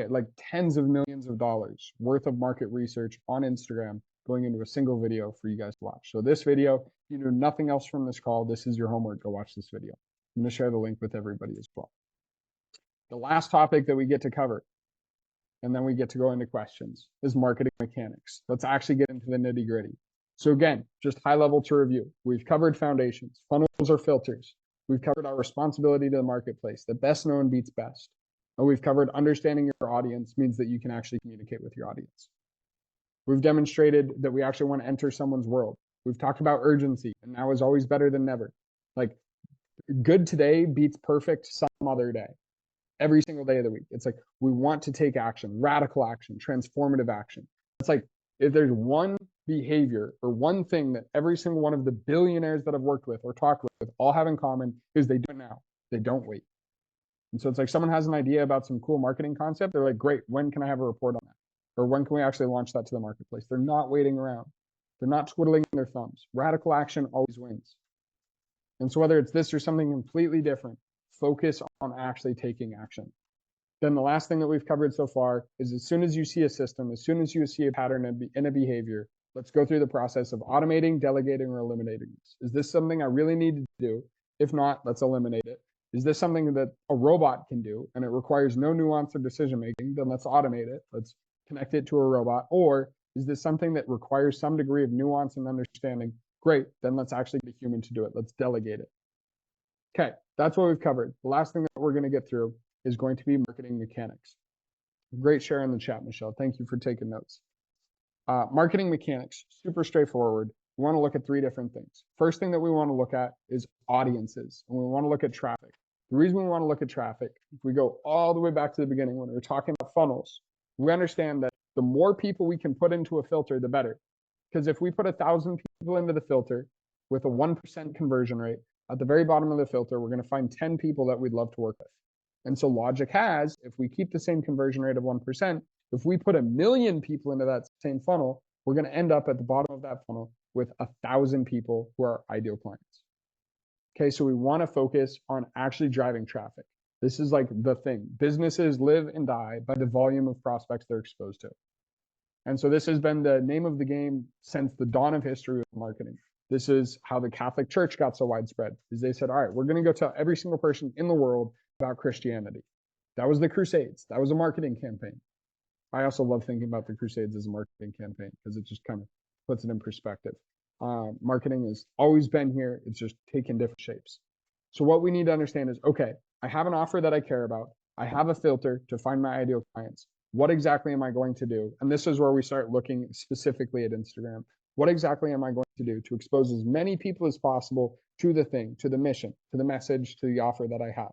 like tens of millions of dollars worth of market research on Instagram going into a single video for you guys to watch. So this video, if you knew nothing else from this call, this is your homework. Go watch this video. I'm going to share the link with everybody as well. The last topic that we get to cover, and then we get to go into questions, is marketing mechanics. Let's actually get into the nitty gritty. So again, just high level to review. We've covered foundations, funnels or filters. We've covered our responsibility to the marketplace, that best known beats best. And we've covered understanding your audience means that you can actually communicate with your audience. We've demonstrated that we actually want to enter someone's world. We've talked about urgency, and now is always better than never. Like, good today beats perfect some other day. Every single day of the week. It's like we want to take action, radical action, transformative action. It's like if there's one behavior or one thing that every single one of the billionaires that I've worked with or talked with all have in common is they do it now. They don't wait. And so it's like someone has an idea about some cool marketing concept. They're like, great, when can I have a report on that? Or when can we actually launch that to the marketplace? They're not waiting around. They're not twiddling their thumbs. Radical action always wins. And so whether it's this or something completely different, focus on actually taking action. Then the last thing that we've covered so far is as soon as you see a system, as soon as you see a pattern in a behavior, let's go through the process of automating, delegating, or eliminating this. Is this something I really need to do? If not, let's eliminate it. Is this something that a robot can do and it requires no nuance or decision making? Then let's automate it. Let's connect it to a robot. Or is this something that requires some degree of nuance and understanding? Great, then let's actually get a human to do it. Let's delegate it. Okay, that's what we've covered. The last thing that we're going to get through is going to be marketing mechanics. Great share in the chat, Michelle. Thank you for taking notes. Marketing mechanics, super straightforward. We want to look at 3 different things. First thing that we want to look at is audiences, and we want to look at traffic. The reason we want to look at traffic, if we go all the way back to the beginning when we were talking about funnels, we understand that the more people we can put into a filter, the better. Because if we put 1,000 people into the filter with a 1% conversion rate, at the very bottom of the filter, we're going to find 10 people that we'd love to work with. And so logic has, if we keep the same conversion rate of 1%, if we put 1 million people into that same funnel, we're going to end up at the bottom of that funnel with 1,000 people who are ideal clients. Okay, so we want to focus on actually driving traffic. This is like the thing. Businesses live and die by the volume of prospects they're exposed to. And so this has been the name of the game since the dawn of history with marketing. This is how the Catholic Church got so widespread, is they said, all right, we're going to go tell every single person in the world about Christianity. That was the Crusades. That was a marketing campaign. I also love thinking about the Crusades as a marketing campaign because it just kind of puts it in perspective. Marketing has always been here. It's just taken different shapes. So what we need to understand is, okay, I have an offer that I care about. I have a filter to find my ideal clients. What exactly am I going to do? And this is where we start looking specifically at Instagram. What exactly am I going to do to expose as many people as possible to the thing, to the mission, to the message, to the offer that I have?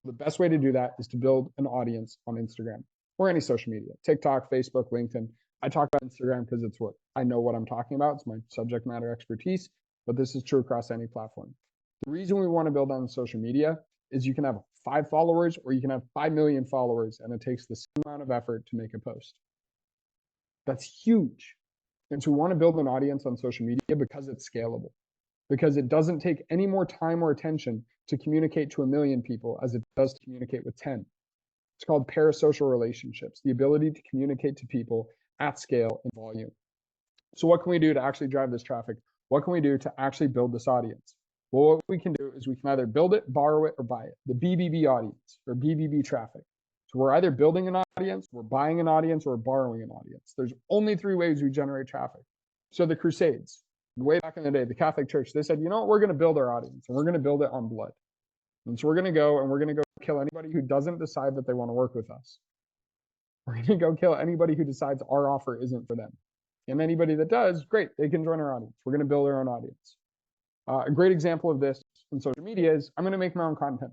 The best way to do that is to build an audience on Instagram or any social media, TikTok, Facebook, LinkedIn. I talk about Instagram because it's what I know what I'm talking about. It's my subject matter expertise, but this is true across any platform. The reason we want to build on social media is you can have 5 followers or you can have 5 million followers, and it takes the same amount of effort to make a post. That's huge. And so we want to build an audience on social media because it's scalable, because it doesn't take any more time or attention to communicate to 1 million people as it does to communicate with 10. It's called parasocial relationships, the ability to communicate to people at scale and volume. So what can we do to actually drive this traffic? What can we do to actually build this audience? Well, what we can do is we can either build it, borrow it, or buy it. The BBB audience or BBB traffic. So we're either building an audience, we're buying an audience, or borrowing an audience. There's only 3 ways we generate traffic. So the Crusades, way back in the day, the Catholic Church, they said, you know what, we're going to build our audience and we're going to build it on blood. And so we're going to go kill anybody who doesn't decide that they want to work with us. We're going to go kill anybody who decides our offer isn't for them. And anybody that does, great, they can join our audience. We're going to build our own audience. A great example of this in social media is I'm going to make my own content.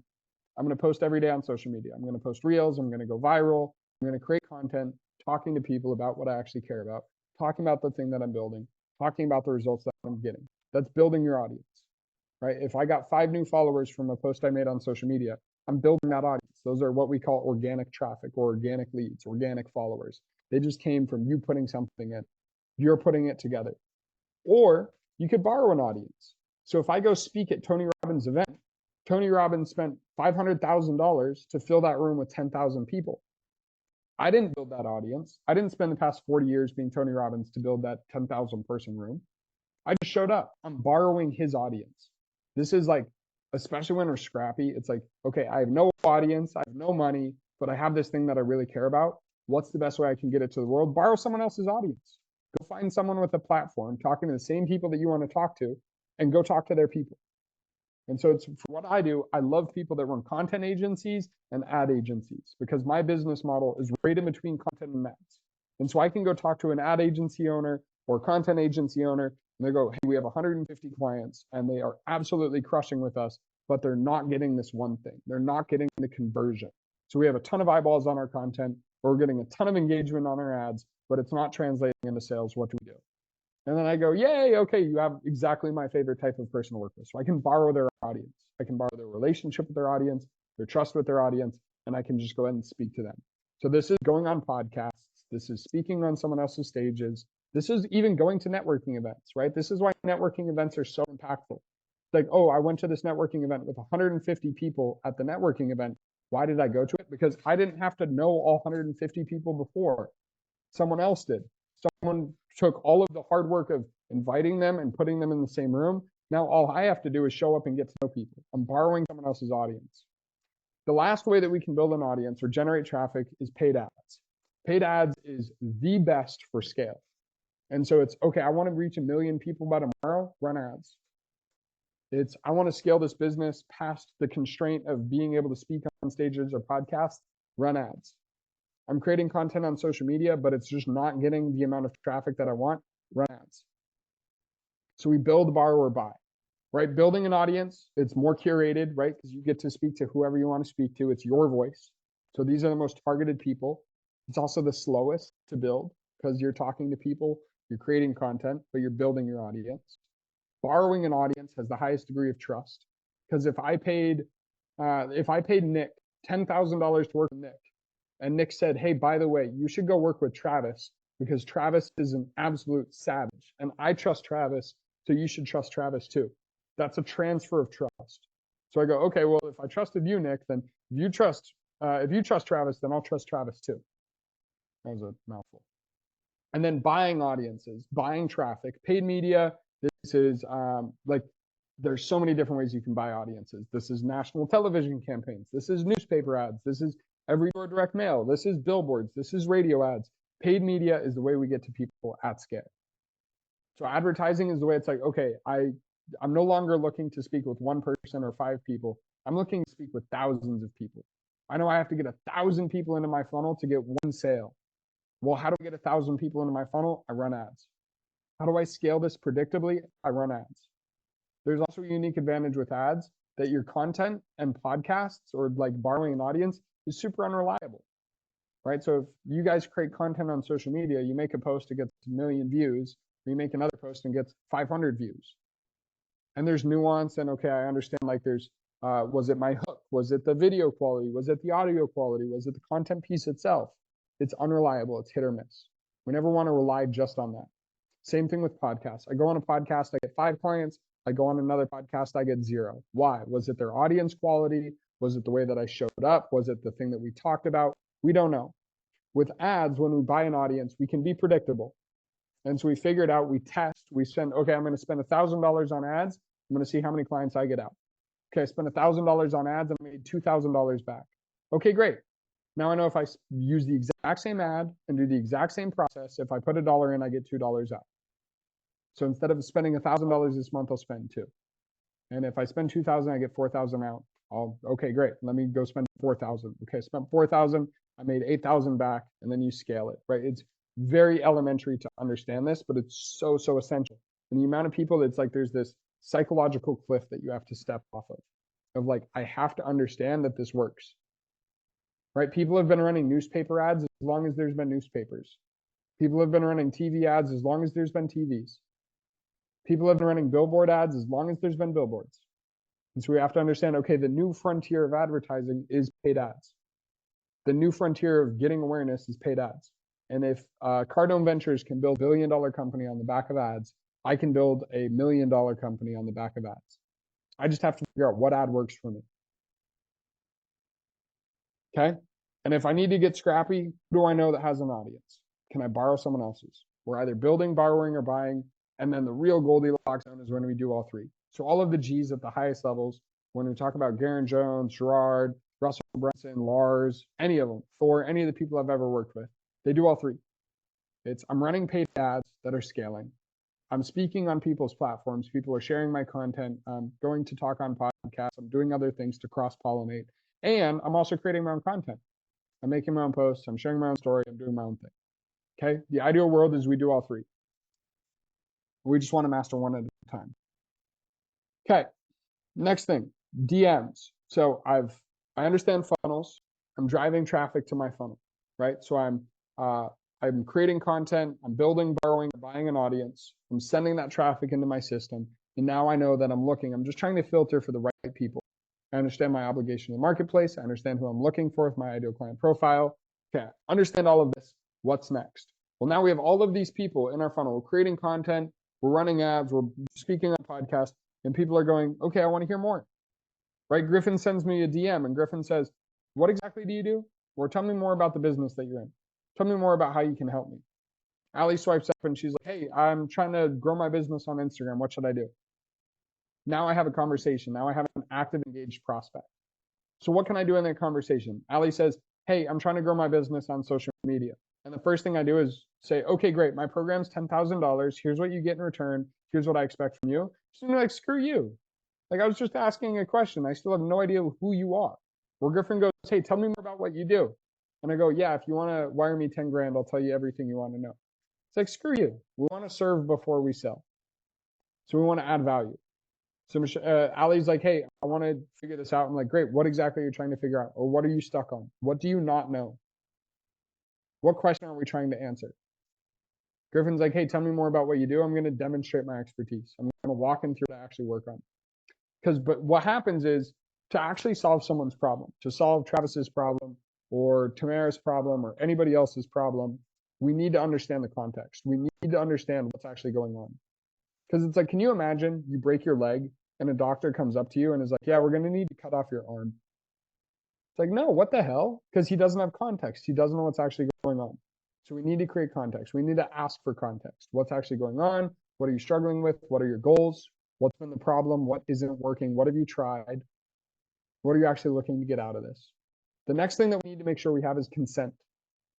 I'm going to post every day on social media. I'm going to post reels. I'm going to go viral. I'm going to create content, talking to people about what I actually care about, talking about the thing that I'm building, talking about the results that I'm getting. That's building your audience, right? If I got 5 new followers from a post I made on social media, I'm building that audience. Those are what we call organic traffic or organic leads, organic followers. They just came from you putting something in. You're putting it together. Or you could borrow an audience. So if I go speak at Tony Robbins' event, Tony Robbins spent $500,000 to fill that room with 10,000 people. I didn't build that audience. I didn't spend the past 40 years being Tony Robbins to build that 10,000 person room. I just showed up. I'm borrowing his audience. This is like, especially when we're scrappy, it's like, okay, I have no audience, I have no money, but I have this thing that I really care about. What's the best way I can get it to the world? Borrow someone else's audience. Go find someone with a platform, talking to the same people that you want to talk to, and go talk to their people. And so it's for what I do. I love people that run content agencies and ad agencies because my business model is right in between content and ads. And so I can go talk to an ad agency owner or content agency owner, and they go, hey, we have 150 clients and they are absolutely crushing with us, but they're not getting this one thing. They're not getting the conversion. So we have a ton of eyeballs on our content, or we're getting a ton of engagement on our ads, but it's not translating into sales. What do we do? And then I go, yay, okay, you have exactly my favorite type of person to work with. So I can borrow their audience. I can borrow their relationship with their audience, their trust with their audience, and I can just go ahead and speak to them. So this is going on podcasts. This is speaking on someone else's stages. This is even going to networking events, right? This is why networking events are so impactful. Like, oh, I went to this networking event with 150 people at the networking event. Why did I go to it? Because I didn't have to know all 150 people before. Someone else did. Someone took all of the hard work of inviting them and putting them in the same room. Now all I have to do is show up and get to know people. I'm borrowing someone else's audience. The last way that we can build an audience or generate traffic is paid ads. Paid ads is the best for scale. And so it's, okay, I want to reach 1 million people by tomorrow, run ads. It's, I want to scale this business past the constraint of being able to speak on stages or podcasts, run ads. I'm creating content on social media, but it's just not getting the amount of traffic that I want, run ads. So we build, borrow, or buy, right? Building an audience, it's more curated, right? Because you get to speak to whoever you want to speak to. It's your voice. So these are the most targeted people. It's also the slowest to build because you're talking to people, you're creating content, but you're building your audience. Borrowing an audience has the highest degree of trust because if I paid Nick $10,000 to work with Nick, and Nick said, hey, by the way, you should go work with Travis because Travis is an absolute savage. And I trust Travis, so you should trust Travis too. That's a transfer of trust. So I go, okay, well, if I trusted you, Nick, then if you trust Travis, then I'll trust Travis too. That was a mouthful. And then buying audiences, buying traffic, paid media. This is like, there's so many different ways you can buy audiences. This is national television campaigns. This is newspaper ads. This is every door direct mail. This is billboards. This is radio ads. Paid media is the way we get to people at scale. So advertising is the way it's like, okay, I'm no longer looking to speak with one person or 5 people. I'm looking to speak with thousands of people. I know I have to get 1,000 people into my funnel to get one sale. Well, how do I get 1,000 people into my funnel? I run ads. How do I scale this predictably? I run ads. There's also a unique advantage with ads that your content and podcasts or like borrowing an audience is super unreliable, right? So if you guys create content on social media, you make a post, it gets 1 million views, or you make another post and gets 500 views. And there's nuance and okay, I understand like there's, was it my hook? Was it the video quality? Was it the audio quality? Was it the content piece itself? It's unreliable, it's hit or miss. We never want to rely just on that. Same thing with podcasts. I go on a podcast, I get 5 clients. I go on another podcast, I get 0. Why? Was it their audience quality? Was it the way that I showed up? Was it the thing that we talked about? We don't know. With ads, when we buy an audience, we can be predictable. And so we figured out, we test, we spend, okay, I'm going to spend $1,000 on ads. I'm going to see how many clients I get out. Okay, I spent $1,000 on ads and made $2,000 back. Okay, great. Now I know if I use the exact same ad and do the exact same process, if I put $1 in, I get $2 out. So instead of spending $1,000 this month, I'll spend 2. And if I spend 2,000, I get 4,000 out. Okay, great. Let me go spend 4,000. Okay, I spent 4,000. I made 8,000 back, and then you scale it, right? It's very elementary to understand this, but it's so, so essential. And the amount of people, it's like there's this psychological cliff that you have to step off of like, I have to understand that this works, right? People have been running newspaper ads as long as there's been newspapers. People have been running TV ads as long as there's been TVs. People have been running billboard ads as long as there's been billboards. And so we have to understand, okay, the new frontier of advertising is paid ads. The new frontier of getting awareness is paid ads. And if Cardone Ventures can build $1 billion company on the back of ads, I can build a $1 million company on the back of ads. I just have to figure out what ad works for me. Okay? And if I need to get scrappy, who do I know that has an audience? Can I borrow someone else's? We're either building, borrowing, or buying. And then the real Goldilocks zone is when we do all 3. So all of the G's at the highest levels, when we talk about Garen Jones, Gerard, Russell Brunson, Lars, any of them, Thor, any of the people I've ever worked with, they do all 3. It's I'm running paid ads that are scaling. I'm speaking on people's platforms. People are sharing my content. I'm going to talk on podcasts. I'm doing other things to cross-pollinate. And I'm also creating my own content. I'm making my own posts. I'm sharing my own story. I'm doing my own thing. Okay? The ideal world is we do all 3. We just want to master one at a time. Okay, next thing, DMs. So I understand funnels. I'm driving traffic to my funnel, right? So I'm creating content. I'm building, borrowing, buying an audience. I'm sending that traffic into my system. And now I know that I'm just trying to filter for the right people. I understand my obligation to the marketplace. I understand who I'm looking for with my ideal client profile. Okay, I understand all of this. What's next? Well, now we have all of these people in our funnel. We're creating content. We're running ads, we're speaking on podcasts, and people are going, okay, I want to hear more, right? Griffin sends me a DM and Griffin says, what exactly do you do? Or tell me more about the business that you're in. Tell me more about how you can help me. Ali swipes up and she's like, hey, I'm trying to grow my business on Instagram. What should I do? Now I have a conversation. Now I have an active, engaged prospect. So what can I do in that conversation? Ali says, hey, I'm trying to grow my business on social media. And the first thing I do is say, okay, great. My program's $10,000. Here's what you get in return. Here's what I expect from you. She's like, screw you. Like, I was just asking a question. I still have no idea who you are. Where Griffin goes, hey, tell me more about what you do. And I go, yeah, if you want to wire me 10 grand, I'll tell you everything you want to know. It's like, screw you. We want to serve before we sell. So we want to add value. So Ali's like, hey, I want to figure this out. I'm like, great. What exactly are you trying to figure out? Or what are you stuck on? What do you not know? What question are we trying to answer? Griffin's like, hey, tell me more about what you do. I'm going to demonstrate my expertise. I'm going to walk in through to actually work on. But what happens is to actually solve someone's problem, to solve Travis's problem or Tamara's problem or anybody else's problem, We need to understand the context. We need to understand what's actually going on. Because it's like, can you imagine you break your leg and a doctor comes up to you and is like, yeah, we're going to need to cut off your arm. It's like, no, what the hell? Because he doesn't have context. He doesn't know what's actually going on. So we need to create context. We need to ask for context. What's actually going on? What are you struggling with? What are your goals? What's been the problem? What isn't working? What have you tried? What are you actually looking to get out of this? The next thing that we need to make sure we have is consent.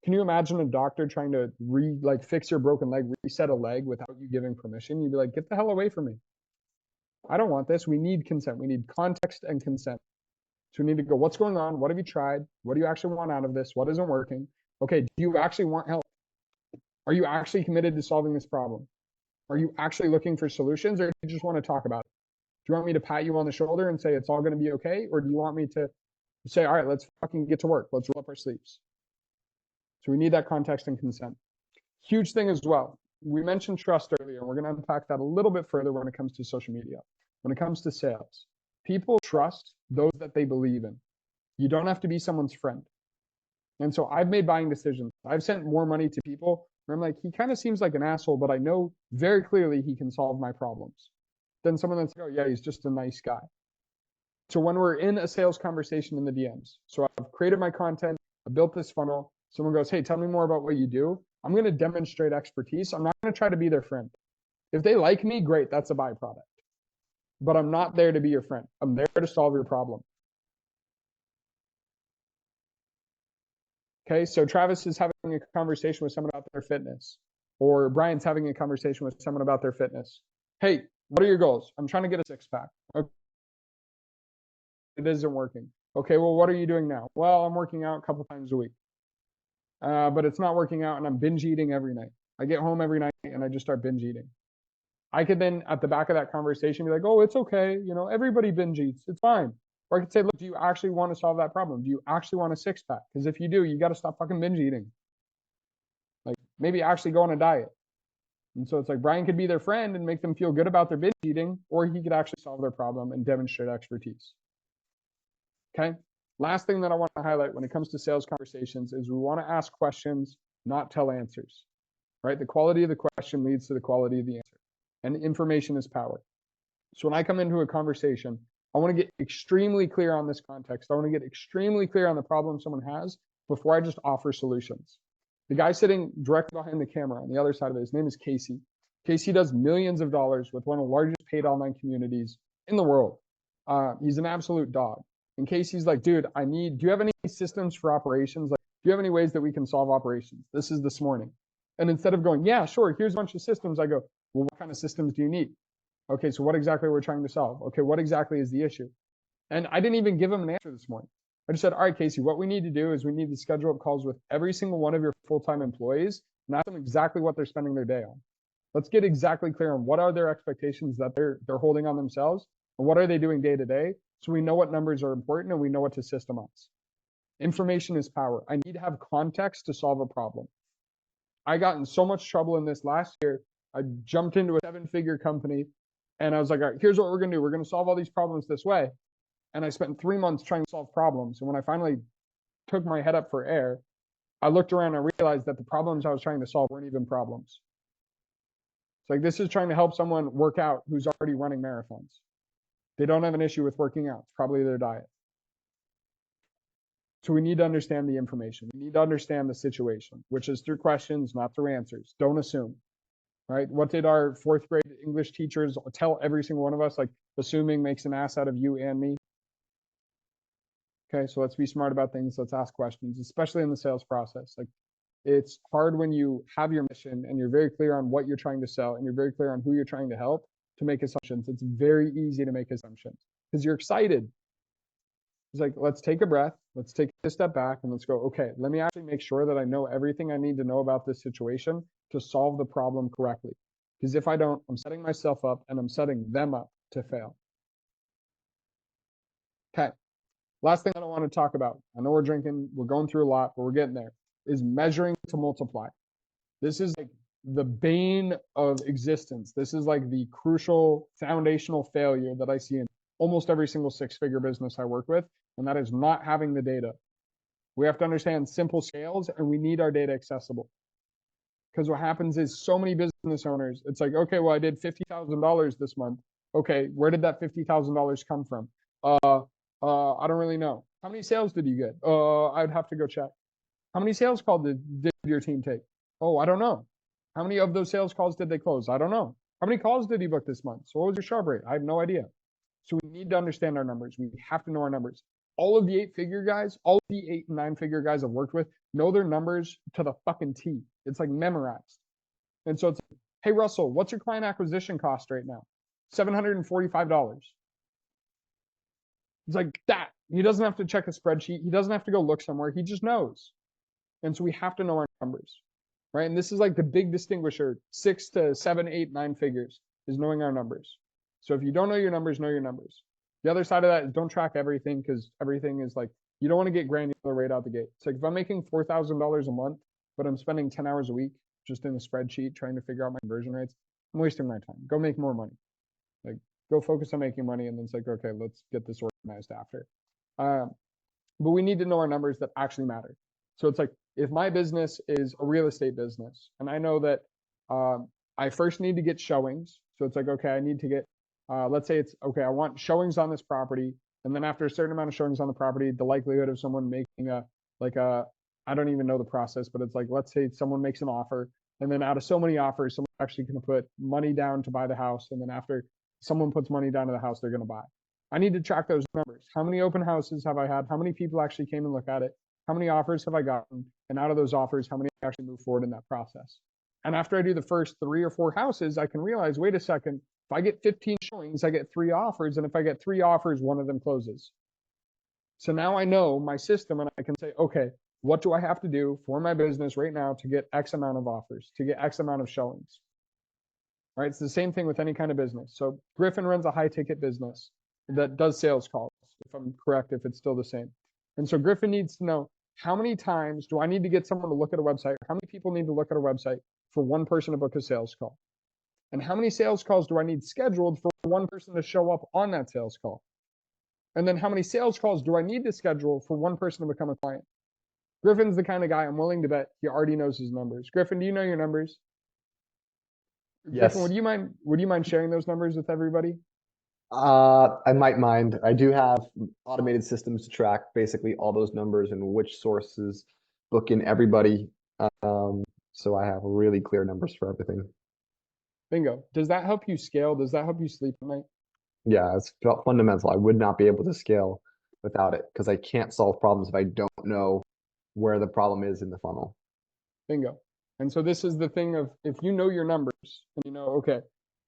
Can you imagine a doctor trying to fix your broken leg, reset a leg without you giving permission? You'd be like, get the hell away from me. I don't want this. We need consent. We need context and consent. So we need to go, what's going on? What have you tried? What do you actually want out of this? What isn't working? Okay, do you actually want help? Are you actually committed to solving this problem? Are you actually looking for solutions, or do you just want to talk about it? Do you want me to pat you on the shoulder and say it's all going to be okay? Or do you want me to say, all right, let's fucking get to work. Let's roll up our sleeves. So we need that context and consent. Huge thing as well. We mentioned trust earlier, and we're going to unpack that a little bit further when it comes to social media. When it comes to sales, people trust those that they believe in. You don't have to be someone's friend. And so I've made buying decisions. I've sent more money to people where I'm like, he kind of seems like an asshole, but I know very clearly he can solve my problems. Then someone that's like, oh yeah, he's just a nice guy. So when we're in a sales conversation in the DMs, so I've created my content, I built this funnel, someone goes, hey, tell me more about what you do. I'm going to demonstrate expertise. I'm not going to try to be their friend. If they like me, great, that's a byproduct. But I'm not there to be your friend. I'm there to solve your problem. Okay, so Travis is having a conversation with someone about their fitness, or Brian's having a conversation with someone about their fitness. Hey, what are your goals? I'm trying to get a six-pack. Okay. It isn't working. Okay, well, what are you doing now? Well, I'm working out a couple times a week. But it's not working out, and I'm binge eating every night. I get home every night and I just start binge eating. I could then, at the back of that conversation, be like, oh, it's okay. You know, everybody binge eats. It's fine. Or I could say, look, do you actually want to solve that problem? Do you actually want a six-pack? Because if you do, you got to stop fucking binge eating. Like, maybe actually go on a diet. And so it's like Brian could be their friend and make them feel good about their binge eating, or he could actually solve their problem and demonstrate expertise. Okay? Last thing that I want to highlight when it comes to sales conversations is we want to ask questions, not tell answers. Right? The quality of the question leads to the quality of the answer. And information is power. So when I come into a conversation, I want to get extremely clear on this context. I want to get extremely clear on the problem someone has before I just offer solutions. The guy sitting directly behind the camera on the other side of it, his name is Casey. Casey does millions of dollars with one of the largest paid online communities in the world. He's an absolute dog. And Casey's like, dude, do you have any systems for operations? Like, do you have any ways that we can solve operations? This is this morning. And instead of going, yeah, sure, here's a bunch of systems, I go, well, what kind of systems do you need? Okay, so what exactly are we trying to solve? Okay, what exactly is the issue? And I didn't even give him an answer this morning. I just said, all right, Casey, what we need to do is we need to schedule up calls with every single one of your full-time employees and ask them exactly what they're spending their day on. Let's get exactly clear on what are their expectations that they're holding on themselves and what are they doing day to day, so we know what numbers are important and we know what to systemize. Information is power. I need to have context to solve a problem. I got in so much trouble in this last year. I jumped into a 7-figure company and I was like, all right, here's what we're going to do. We're going to solve all these problems this way. And I spent 3 months trying to solve problems. And when I finally took my head up for air, I looked around and realized that the problems I was trying to solve weren't even problems. It's like, this is trying to help someone work out who's already running marathons. They don't have an issue with working out. It's probably their diet. So we need to understand the information. We need to understand the situation, which is through questions, not through answers. Don't assume, right? What did our 4th grade English teachers tell every single one of us? Like, assuming makes an ass out of you and me. Okay, so let's be smart about things. Let's ask questions, especially in the sales process. Like, it's hard when you have your mission and you're very clear on what you're trying to sell and you're very clear on who you're trying to help to make assumptions. It's very easy to make assumptions because you're excited. It's like, let's take a breath, let's take a step back and let's go, okay, let me actually make sure that I know everything I need to know about this situation to solve the problem correctly. Because if I don't, I'm setting myself up and I'm setting them up to fail. Okay. Last thing that I want to talk about, I know we're drinking, we're going through a lot, but we're getting there, is measuring to multiply. This is like the bane of existence. This is like the crucial foundational failure that I see in almost every single 6-figure business I work with, and that is not having the data. We have to understand simple scales, and we need our data accessible. Because what happens is so many business owners, it's like, okay, well, I did $50,000 this month. Okay, where did that $50,000 come from? I don't really know. How many sales did you get? I'd have to go check. How many sales calls did your team take? Oh, I don't know. How many of those sales calls did they close? I don't know. How many calls did you book this month? So what was your sharp rate? I have no idea. So we need to understand our numbers. We have to know our numbers. All of the 8-figure guys, all of the 8 and 9-figure guys I've worked with know their numbers to the fucking T. It's like memorized. And so it's, hey, Russell, what's your client acquisition cost right now? $745. It's like that. He doesn't have to check a spreadsheet. He doesn't have to go look somewhere. He just knows. And so we have to know our numbers, right? And this is like the big distinguisher, 6 to 7, 8, 9 figures is knowing our numbers. So if you don't know your numbers, know your numbers. The other side of that is don't track everything, because everything is like, you don't want to get granular right out the gate. It's like if I'm making $4,000 a month, but I'm spending 10 hours a week just in a spreadsheet trying to figure out my conversion rates, I'm wasting my time. Go make more money. Like, go focus on making money, and then it's like, okay, let's get this organized after. But we need to know our numbers that actually matter. So it's like, if my business is a real estate business, and I know that I first need to get showings. So it's like, okay, I need to get, let's say it's, okay, I want showings on this property. And then after a certain amount of showings on the property, the likelihood of someone making I don't even know the process, but it's like, let's say someone makes an offer, and then out of so many offers, someone actually going to put money down to buy the house. And then after someone puts money down to the house, they're going to buy. I need to track those numbers. How many open houses have I had? How many people actually came and looked at it? How many offers have I gotten? And out of those offers, how many actually move forward in that process? And after I do the first 3 or 4 houses, I can realize, wait a second, if I get 15 showings, I get 3 offers. And if I get 3 offers, one of them closes. So now I know my system, and I can say, okay, what do I have to do for my business right now to get X amount of offers, to get X amount of showings? Right? It's the same thing with any kind of business. So Griffin runs a high ticket business that does sales calls, if I'm correct, if it's still the same. And so Griffin needs to know, how many times do I need to get someone to look at a website? How many people need to look at a website for one person to book a sales call? And how many sales calls do I need scheduled for one person to show up on that sales call? And then how many sales calls do I need to schedule for one person to become a client? Griffin's the kind of guy I'm willing to bet he already knows his numbers. Griffin, do you know your numbers? Yes. Griffin, would you mind sharing those numbers with everybody? I might mind. I do have automated systems to track basically all those numbers and which sources book in everybody. So I have really clear numbers for everything. Bingo. Does that help you scale? Does that help you sleep at night? Yeah, it's fundamental. I would not be able to scale without it because I can't solve problems if I don't know where the problem is in the funnel. Bingo. And so this is the thing of, if you know your numbers and you know, okay,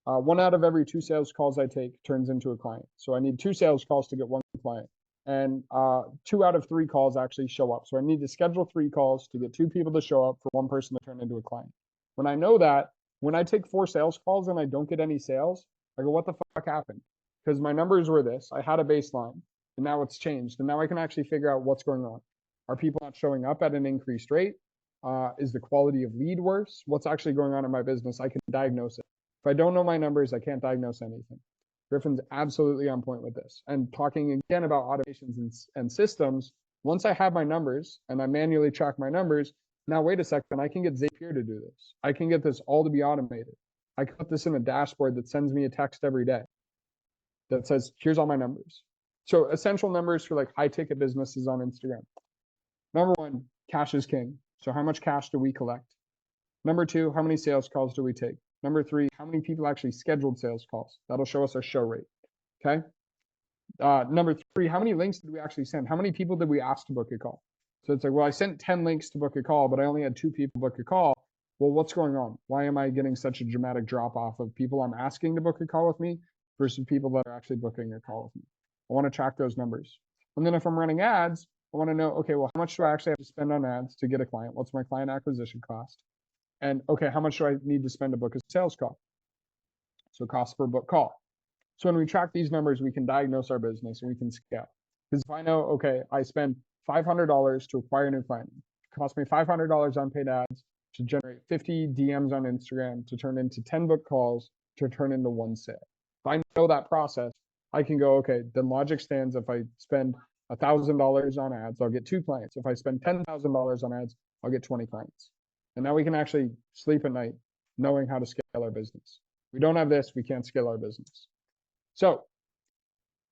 1 out of every 2 sales calls I take turns into a client. So I need 2 sales calls to get 1 client. And 2 out of 3 calls actually show up. So I need to schedule 3 calls to get 2 people to show up for 1 person to turn into a client. When I know that, when I take 4 sales calls and I don't get any sales, I go, what the fuck happened? Because my numbers were this. I had a baseline, and now it's changed. And now I can actually figure out what's going on. Are people not showing up at an increased rate? Is the quality of lead worse? What's actually going on in my business? I can diagnose it. If I don't know my numbers, I can't diagnose anything. Griffin's absolutely on point with this. And talking again about automations and systems, once I have my numbers and I manually track my numbers, now wait a second, I can get Zapier to do this. I can get this all to be automated. I can put this in a dashboard that sends me a text every day that says, here's all my numbers. So essential numbers for like high ticket businesses on Instagram. Number 1, cash is king. So how much cash do we collect? Number 2, how many sales calls do we take? Number 3, how many people actually scheduled sales calls? That'll show us our show rate. Okay. Number 3, how many links did we actually send? How many people did we ask to book a call? So it's like, well, I sent 10 links to book a call, but I only had 2 people book a call. Well, what's going on? Why am I getting such a dramatic drop off of people I'm asking to book a call with me versus people that are actually booking a call with me? I want to track those numbers. And then if I'm running ads, I want to know, okay, well, how much do I actually have to spend on ads to get a client? What's my client acquisition cost? And okay, how much do I need to spend to book a sales call? So cost per book call. So when we track these numbers, we can diagnose our business and we can scale. Because if I know, okay, I spend $500 to acquire a new client, it costs me $500 on paid ads to generate 50 DMs on Instagram to turn into 10 book calls to turn into 1 sale. If I know that process, I can go, okay, then logic stands. If I spend $1,000 on ads, I'll get 2 clients. If I spend $10,000 on ads, I'll get 20 clients. And now we can actually sleep at night knowing how to scale our business. If we don't have this, we can't scale our business. So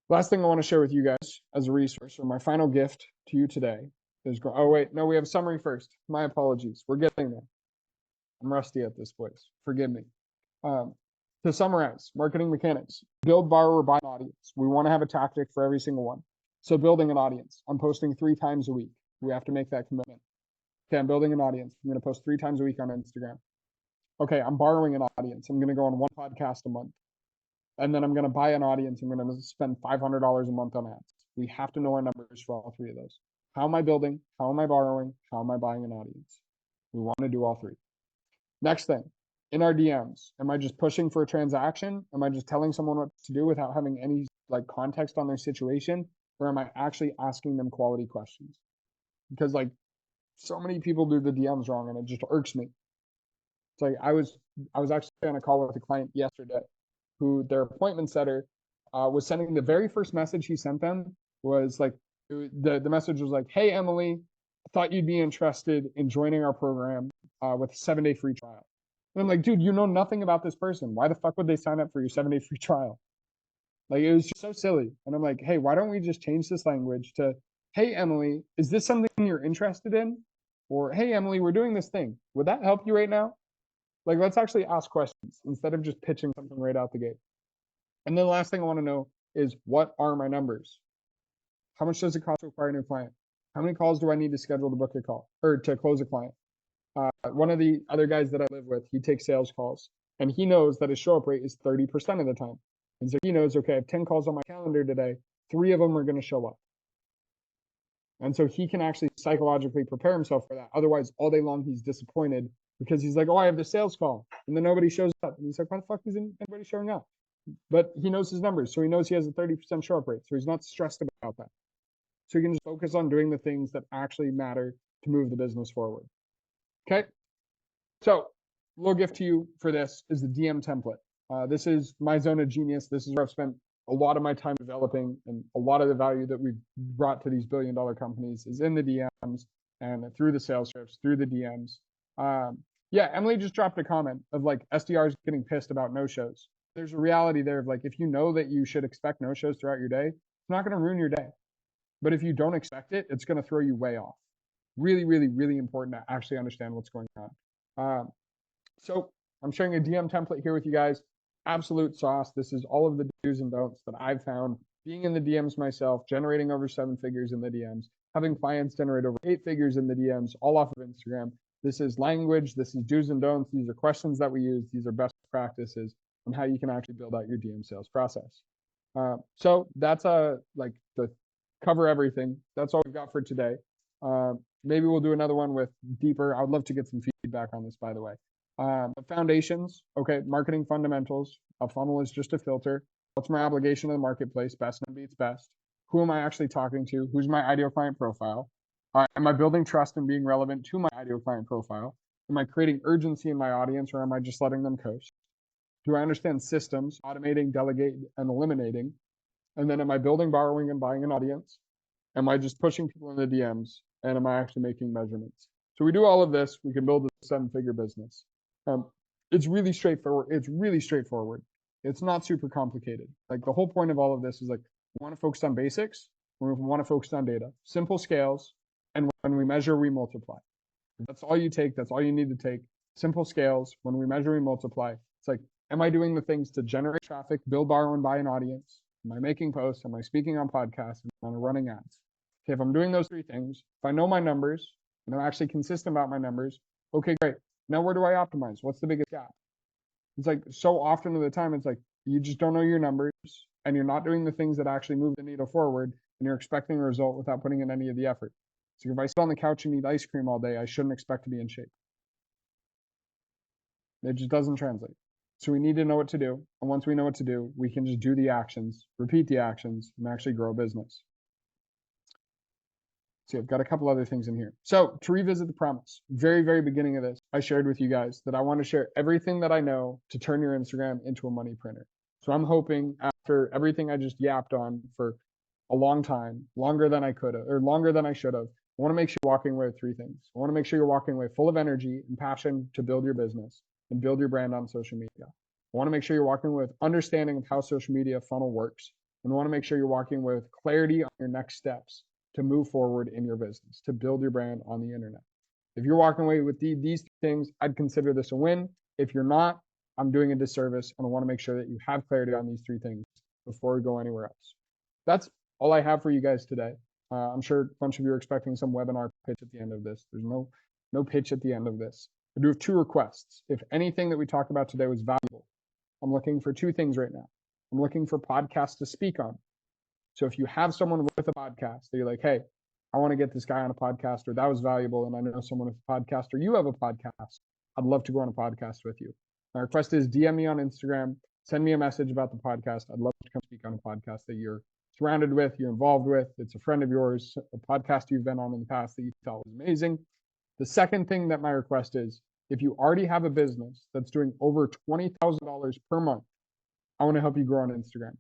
last thing I want to share with you guys as a resource, or my final gift to you today is, oh wait, no, we have a summary first. My apologies. We're getting there. I'm rusty at this, boys. Forgive me. To summarize, marketing mechanics: build, borrow, or buy an audience. We want to have a tactic for every single one. So building an audience. I'm posting 3 times a week. We have to make that commitment. Okay, I'm building an audience. I'm going to post 3 times a week on Instagram. Okay, I'm borrowing an audience. I'm going to go on 1 podcast a month. And then I'm going to buy an audience. I'm going to spend $500 a month on ads. We have to know our numbers for all 3 of those. How am I building? How am I borrowing? How am I buying an audience? We want to do all 3. Next thing, in our DMs, am I just pushing for a transaction? Am I just telling someone what to do without having any like context on their situation? Or am I actually asking them quality questions? Because like so many people do the DMs wrong and it just irks me. It's like I was actually on a call with a client yesterday who their appointment setter was sending the very first message he sent them was like, the message was like, hey, Emily, I thought you'd be interested in joining our program with a 7-day free trial. And I'm like, dude, you know nothing about this person. Why the fuck would they sign up for your 7-day free trial? Like, it was just so silly. And I'm like, hey, why don't we just change this language to, hey, Emily, is this something you're interested in? Or, hey, Emily, we're doing this thing. Would that help you right now? Like, let's actually ask questions instead of just pitching something right out the gate. And then the last thing I want to know is, what are my numbers? How much does it cost to acquire a new client? How many calls do I need to schedule to book a call or to close a client? One of the other guys that I live with, he takes sales calls and he knows that his show up rate is 30% of the time. And so he knows, okay, I have 10 calls on my calendar today. 3 of them are going to show up. And so he can actually psychologically prepare himself for that. Otherwise, all day long, he's disappointed because he's like, oh, I have the sales call. And then nobody shows up. And he's like, why the fuck isn't anybody showing up? But he knows his numbers. So he knows he has a 30% show up rate. So he's not stressed about that. So he can just focus on doing the things that actually matter to move the business forward. Okay. So a little gift to you for this is the DM template. This is my zone of genius. This is where I've spent a lot of my time developing, and a lot of the value that we've brought to these billion-dollar companies is in the DMs and through the sales scripts, through the DMs. Yeah, Emily just dropped a comment of like SDRs getting pissed about no-shows. There's a reality there of like, if you know that you should expect no-shows throughout your day, it's not going to ruin your day. But if you don't expect it, it's going to throw you way off. Really, really, really important to actually understand what's going on. So I'm sharing a DM template here with you guys. Absolute sauce. This is all of the do's and don'ts that I've found being in the DMs myself, generating over 7 figures in the DMs, having clients generate over 8 figures in the DMs, all off of Instagram. This is language. This is do's and don'ts. These are questions that we use. These are best practices on how you can actually build out your DM sales process. So that's like the cover everything. That's all we've got for today. Maybe we'll do another one with deeper. I would love to get some feedback on this, by the way. Foundations, okay, marketing fundamentals. A funnel is just a filter. What's my obligation to the marketplace? Best and beats best. Who am I actually talking to? Who's my ideal client profile? Am I building trust and being relevant to my ideal client profile? Am I creating urgency in my audience, or am I just letting them coast? Do I understand systems, automating, delegating, and eliminating? And then am I building, borrowing, and buying an audience? Am I just pushing people in the DMs? And am I actually making measurements? So we do all of this, we can build a 7-figure business. It's really straightforward. It's really straightforward. It's not super complicated. Like, the whole point of all of this is like, we want to focus on basics. We want to focus on data, simple scales. And when we measure, we multiply. That's all you take. That's all you need to take. Simple scales. When we measure, we multiply. It's like, am I doing the things to generate traffic, build, borrow, and buy an audience? Am I making posts? Am I speaking on podcasts? Am I running ads? Okay, if I'm doing those 3 things, if I know my numbers and I'm actually consistent about my numbers, okay, great. Now, where do I optimize? What's the biggest gap? It's like, so often of the time, it's like, you just don't know your numbers and you're not doing the things that actually move the needle forward, and you're expecting a result without putting in any of the effort. So if I sit on the couch and eat ice cream all day, I shouldn't expect to be in shape. It just doesn't translate. So we need to know what to do. And once we know what to do, we can just do the actions, repeat the actions, and actually grow a business. See, I've got a couple other things in here. So to revisit the premise, very, very beginning of this, I shared with you guys that I want to share everything that I know to turn your Instagram into a money printer. So I'm hoping, after everything I just yapped on for a long time, longer than I could have, or longer than I should have, I want to make sure you're walking away with three things. I want to make sure you're walking away full of energy and passion to build your business and build your brand on social media. I want to make sure you're walking with understanding of how social media funnel works. And I want to make sure you're walking with clarity on your next steps to move forward in your business, to build your brand on the internet. If you're walking away with these things, I'd consider this a win. If you're not, I'm doing a disservice, and I want to make sure that you have clarity on these three things before we go anywhere else. That's all I have for you guys today. I'm sure a bunch of you are expecting some webinar pitch at the end of this. There's no pitch at the end of this. I do have two requests. If anything that we talked about today was valuable, I'm looking for two things right now. I'm looking for podcasts to speak on. So if you have someone with a podcast that you're like, hey, I want to get this guy on a podcast, or that was valuable, and I know someone with a podcast, or you have a podcast, I'd love to go on a podcast with you. My request is DM me on Instagram, send me a message about the podcast. I'd love to come speak on a podcast that you're surrounded with, you're involved with, it's a friend of yours, a podcast you've been on in the past that you felt was amazing. The second thing that my request is, if you already have a business that's doing over $20,000 per month, I want to help you grow on Instagram.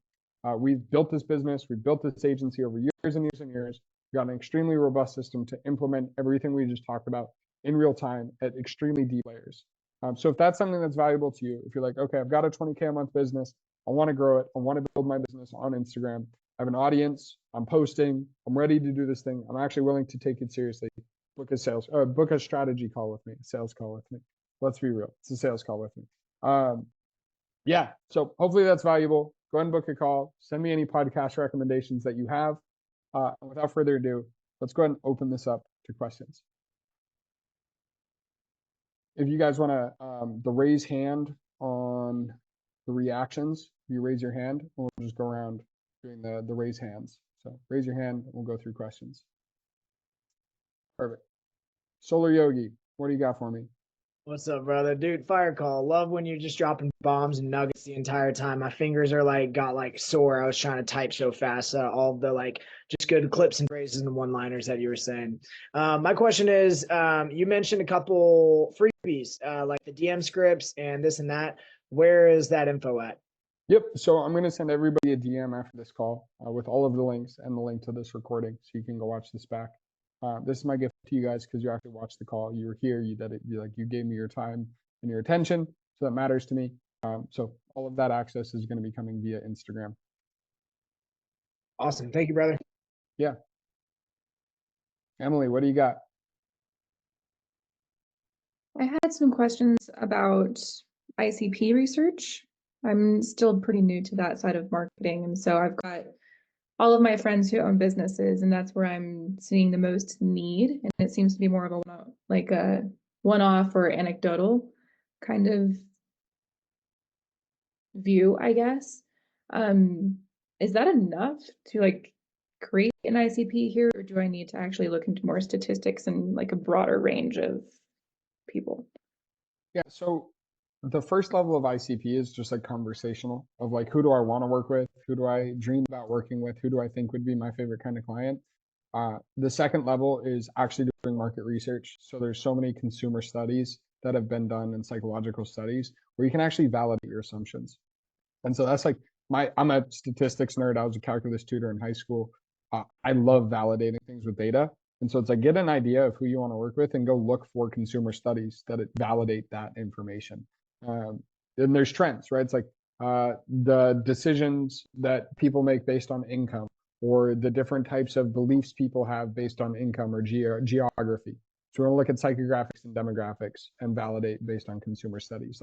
We've built this business, we've built this agency over years and years and years. We've got an extremely robust system to implement everything we just talked about in real time at extremely deep layers. So if that's something that's valuable to you, if you're like, okay, I've got a 20K a month business, I want to grow it, I want to build my business on Instagram, I have an audience, I'm posting, I'm ready to do this thing, I'm actually willing to take it seriously, book a strategy call with me, a sales call with me. Let's be real, it's a sales call with me. Yeah, so hopefully that's valuable. Go ahead and book a call. Send me any podcast recommendations that you have. And without further ado, let's go ahead and open this up to questions. If you guys want to, the raise hand on the reactions, you raise your hand, and we'll just go around doing the raise hands. So raise your hand, and we'll go through questions. Perfect. Solar Yogi, what do you got for me? What's up, brother? Dude, fire call. Love when you're just dropping bombs and nuggets the entire time. My fingers are got sore. I was trying to type so fast. All the just good clips and phrases and one-liners that you were saying. My question is, you mentioned a couple freebies, like the DM scripts and this and that. Where is that info at? Yep. So I'm going to send everybody a DM after this call with all of the links and the link to this recording, so you can go watch this back. This is my gift to you guys because you actually watched the call. You were here. You gave me your time and your attention, so that matters to me. So all of that access is going to be coming via Instagram. Awesome. Thank you, brother. Yeah. Emily, what do you got? I had some questions about ICP research. I'm still pretty new to that side of marketing, and so I've got all of my friends who own businesses, and that's where I'm seeing the most need. And it seems to be more of a one-off or anecdotal kind of view, I guess. Is that enough to create an ICP here, or do I need to actually look into more statistics and a broader range of people? Yeah, so the first level of ICP is just conversational of who do I want to work with? Who do I dream about working with? Who do I think would be my favorite kind of client? The second level is actually doing market research. So there's so many consumer studies that have been done and psychological studies where you can actually validate your assumptions. And so that's I'm a statistics nerd. I was a calculus tutor in high school. I love validating things with data. And so it's get an idea of who you want to work with and go look for consumer studies that validate that information. Then there's trends, right? It's the decisions that people make based on income, or the different types of beliefs people have based on income or geography. So we're going to look at psychographics and demographics and validate based on consumer studies.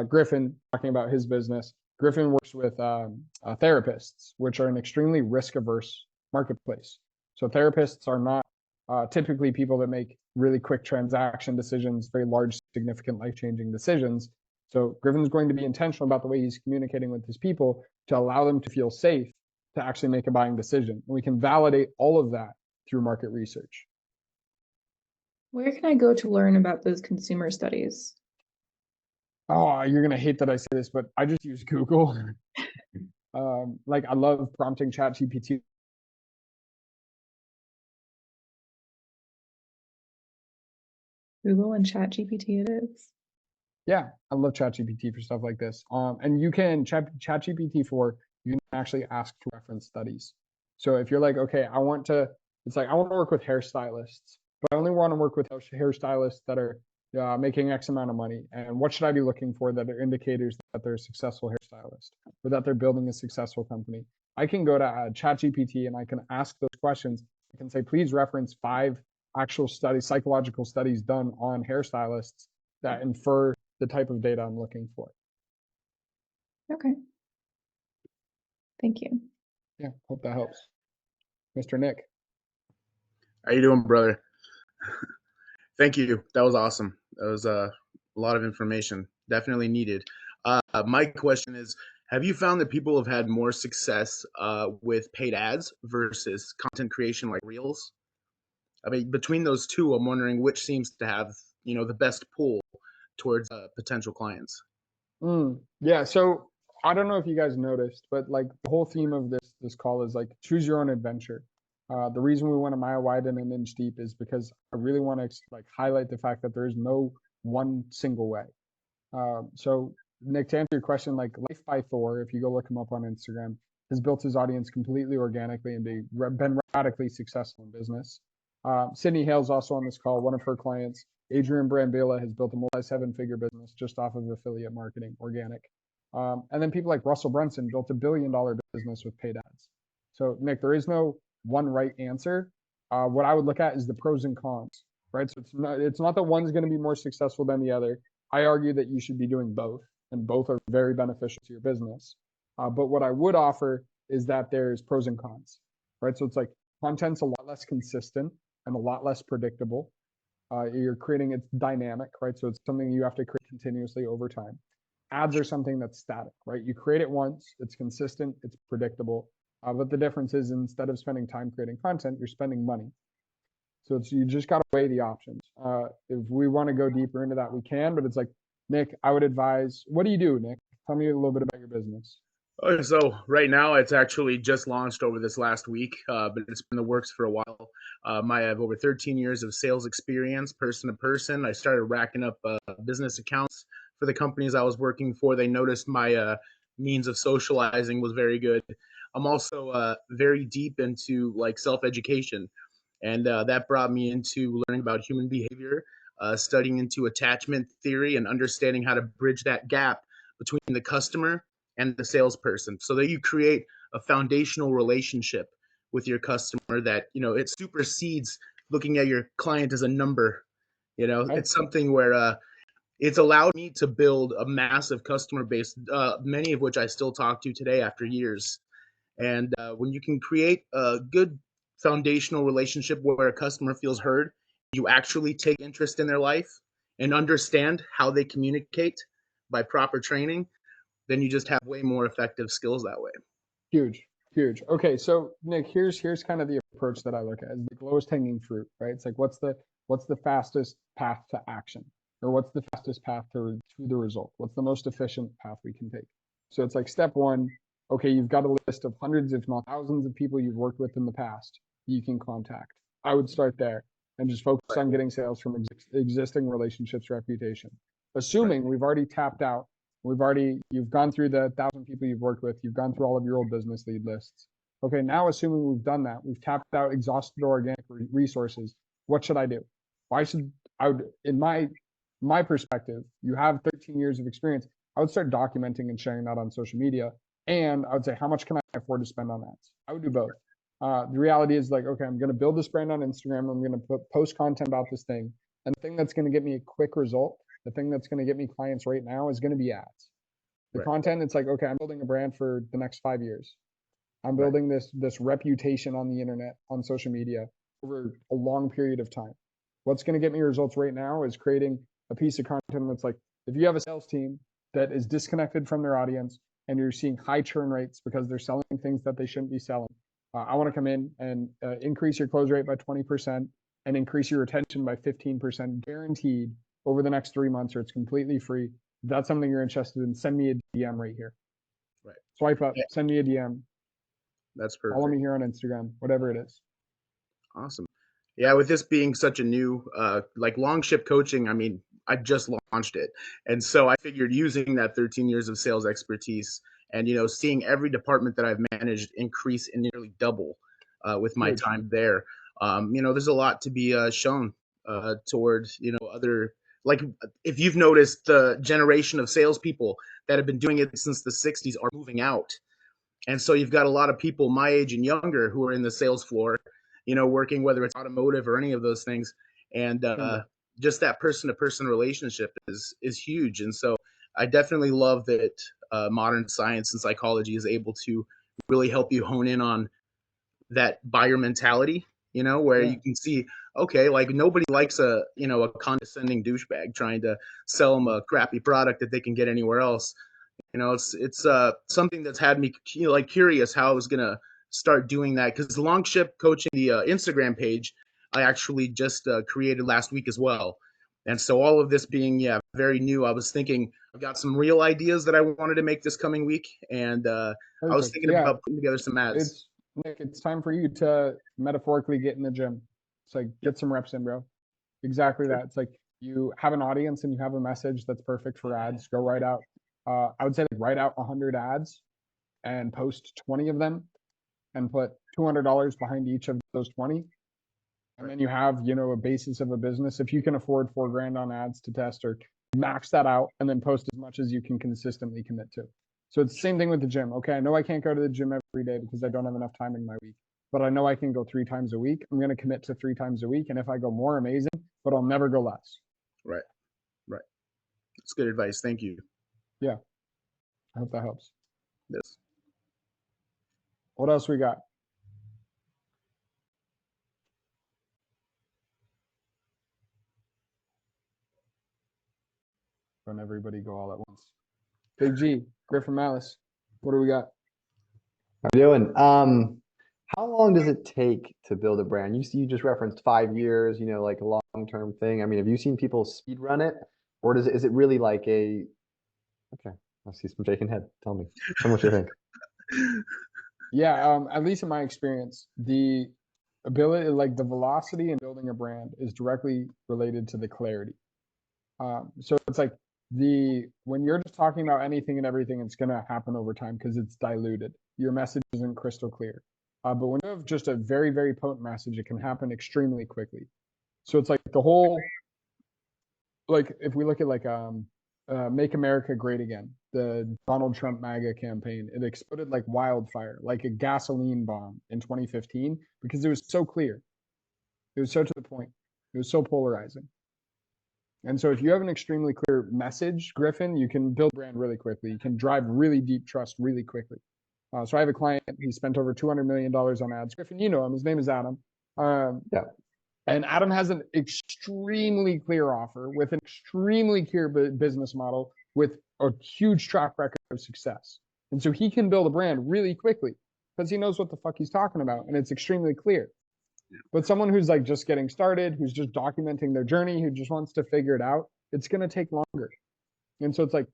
Griffin, talking about his business, Griffin works with therapists, which are an extremely risk-averse marketplace. So therapists are not typically people that make really quick transaction decisions, very large, significant, life-changing decisions. So Griffin's going to be intentional about the way he's communicating with his people to allow them to feel safe to actually make a buying decision. And we can validate all of that through market research. Where can I go to learn about those consumer studies? Oh, you're going to hate that I say this, but I just use Google. I love prompting ChatGPT. Google and ChatGPT it is. Yeah, I love ChatGPT for stuff like this. And you can ChatGPT you can actually ask to reference studies. So if you're okay, I want to It's like, I want to work with hairstylists, but I only want to work with hairstylists that are making X amount of money. And what should I be looking for that are indicators that they're a successful hairstylist or that they're building a successful company? I can go to ChatGPT and I can ask those questions. I can say, please reference 5 actual studies, psychological studies done on hairstylists that infer the type of data I'm looking for. Okay. Thank you. Yeah, hope that helps. Mr. Nick. How you doing, brother? Thank you. That was awesome. That was a lot of information. Definitely needed. My question is, have you found that people have had more success with paid ads versus content creation like Reels? I mean, between those two, I'm wondering which seems to have, the best pull towards potential clients. Yeah, so I don't know if you guys noticed, but like the whole theme of this call is like choose your own adventure. The reason we went a mile wide and an inch deep is because I really want to like highlight the fact that there is no one single way. So Nick, to answer your question, like Life by Thor, if you go look him up on Instagram, has built his audience completely organically and been radically successful in business. Sydney Hale's also on this call, one of her clients. Adrian Brambilla has built a multi-7-figure business just off of affiliate marketing, organic. And then people like Russell Brunson built $1 billion business with paid ads. So Nick, there is no one right answer. What I would look at is the pros and cons, right? So it's not that one's going to be more successful than the other. I argue that you should be doing both, and both are very beneficial to your business. But what I would offer is that there's pros and cons, right? So it's like content's a lot less consistent and a lot less predictable. You're creating it's dynamic, right? So it's something you have to create continuously over time. Ads are something that's static, right? You create it once, it's consistent, it's predictable. But the difference is instead of spending time creating content, you're spending money. So you just got to weigh the options. If we want to go deeper into that, we can, but it's like, Nick, I would advise, what do you do, Nick? Tell me a little bit about your business. So right now it's actually just launched over this last week, but it's been in the works for a while. I have over 13 years of sales experience, person to person. I started racking up business accounts for the companies I was working for. They noticed my means of socializing was very good. I'm also very deep into like self-education, and that brought me into learning about human behavior, studying into attachment theory, and understanding how to bridge that gap between the customer and the salesperson so that you create a foundational relationship with your customer that, it supersedes looking at your client as a number. It's something where it's allowed me to build a massive customer base, many of which I still talk to today after years. And when you can create a good foundational relationship where a customer feels heard, you actually take interest in their life and understand how they communicate by proper training, then you just have way more effective skills that way. Huge. Okay, so Nick, here's kind of the approach that I look at, is the lowest hanging fruit, right? It's like what's the fastest path to action, or what's the fastest path to the result? What's the most efficient path we can take? So it's like step one, okay, you've got a list of hundreds, if not thousands, of people you've worked with in the past you can contact. I would start there and just focus on getting sales from existing relationships, reputation. Assuming we've already tapped out, you've gone through the 1,000 people you've worked with, you've gone through all of your old business lead lists. Okay, now assuming we've done that, we've tapped out, exhausted organic resources, what should I do? In my perspective, you have 13 years of experience. I would start documenting and sharing that on social media. And I would say, how much can I afford to spend on ads? I would do both. The reality is like, okay, I'm going to build this brand on Instagram. I'm going to post content about this thing. And the thing that's going to get me a quick result, the thing that's going to get me clients right now is going to be ads. The content, it's like, okay, I'm building a brand for the next 5 years. I'm building this reputation on the internet, on social media over a long period of time. What's going to get me results right now is creating a piece of content that's like, if you have a sales team that is disconnected from their audience and you're seeing high churn rates because they're selling things that they shouldn't be selling, I want to come in and increase your close rate by 20% and increase your retention by 15% guaranteed over the next 3 months, or it's completely free. If that's something you're interested in, send me a DM right here. Right. Swipe up, send me a DM. That's perfect. Follow me here on Instagram, whatever it is. Awesome. Yeah, with this being such a new, like Longship coaching, I mean, I just launched it. And so I figured using that 13 years of sales expertise and, seeing every department that I've managed increase and nearly double with my time there. there's a lot to be shown toward, other, like, if you've noticed, the generation of salespeople that have been doing it since the 60s are moving out. And so you've got a lot of people my age and younger who are in the sales floor, working, whether it's automotive or any of those things. And just that person to person relationship is huge. And so I definitely love that modern science and psychology is able to really help you hone in on that buyer mentality, where you can see, okay, like nobody likes a condescending douchebag trying to sell them a crappy product that they can get anywhere else. It's something that's had me curious how I was gonna start doing that, because the long ship coaching, the Instagram page, I actually just created last week as well. And so all of this being very new, I was thinking I've got some real ideas that I wanted to make this coming week, and I was thinking about putting together some ads. Nick, it's time for you to metaphorically get in the gym. It's like, get some reps in, bro. Exactly that. It's like you have an audience and you have a message that's perfect for ads. Go write out, I would say, write out 100 ads and post 20 of them and put $200 behind each of those 20. And then you have, a basis of a business. If you can afford $4,000 on ads to test, or max that out and then post as much as you can consistently commit to. So it's the same thing with the gym. Okay, I know I can't go to the gym every day because I don't have enough time in my week, but I know I can go 3 times a week. I'm going to commit to 3 times a week. And if I go more, amazing, but I'll never go less. Right. That's good advice. Thank you. Yeah. I hope that helps. Yes. What else we got? Don't everybody go all at once. Big G, Griffin Malice, what do we got? How you doing? How long does it take to build a brand? You just referenced 5 years, like a long-term thing. I mean, have you seen people speed run it, or is it really like a? Okay, I see some shaking head. Tell me what you think. Yeah, at least in my experience, the ability, like the velocity in building a brand, is directly related to the clarity. So it's like when you're just talking about anything and everything, it's going to happen over time because it's diluted. Your message isn't crystal clear. But when you have just a very, very potent message, it can happen extremely quickly. So it's like the whole, like if we look at Make America Great Again, the Donald Trump MAGA campaign, it exploded like wildfire, like a gasoline bomb in 2015, because it was so clear. It was so to the point. It was so polarizing. And so if you have an extremely clear message, Griffin, you can build a brand really quickly. You can drive really deep trust really quickly. So I have a client, he spent over $200 million on ads. Griffin, you know him, his name is Adam. Yeah. And Adam has an extremely clear offer with an extremely clear business model with a huge track record of success. And so he can build a brand really quickly because he knows what the fuck he's talking about, and it's extremely clear. But someone who's like just getting started, who's just documenting their journey, who just wants to figure it out, it's going to take longer. And so it's like,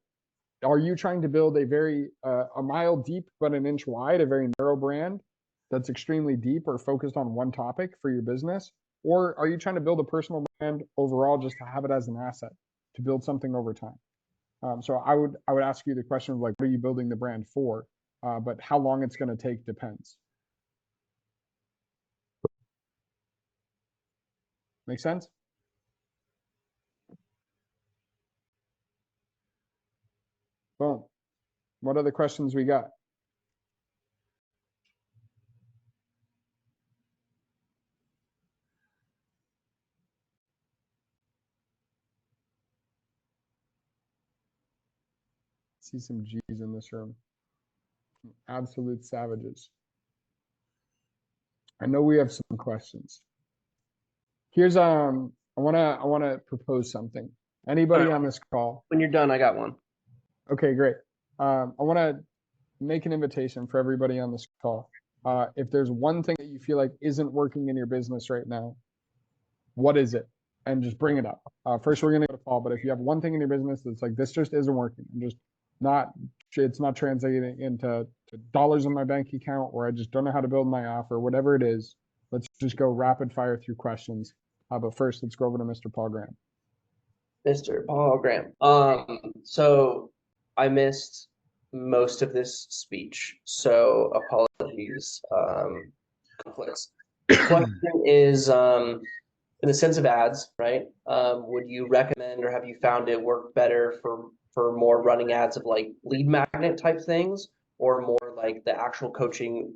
are you trying to build a very a mile deep but an inch wide, a very narrow brand that's extremely deep or focused on one topic for your business? Or are you trying to build a personal brand overall just to have it as an asset to build something over time? So I would ask you the question of like, what are you building the brand for? But how long it's going to take depends. Make sense? Boom. What other questions we got? See some G's in this room. Absolute savages. I know we have some questions. Here's I wanna propose something. Anybody on this call? When you're done, I got one. Okay, great. I want to make an invitation for everybody on this call. If there's one thing that you feel like isn't working in your business right now, what is it? And just bring it up. First, we're going to go to Paul, but if you have one thing in your business that's like, this just isn't working, it's not translating into dollars in my bank account, or I just don't know how to build my offer, whatever it is, let's just go rapid fire through questions. But first, let's go over to Mr. Paul Graham. Mr. Paul Graham. So I missed most of this speech, so apologies. Conflicts. question is, in the sense of ads, right? Would you recommend or have you found it work better for more running ads of like lead magnet type things or more like the actual coaching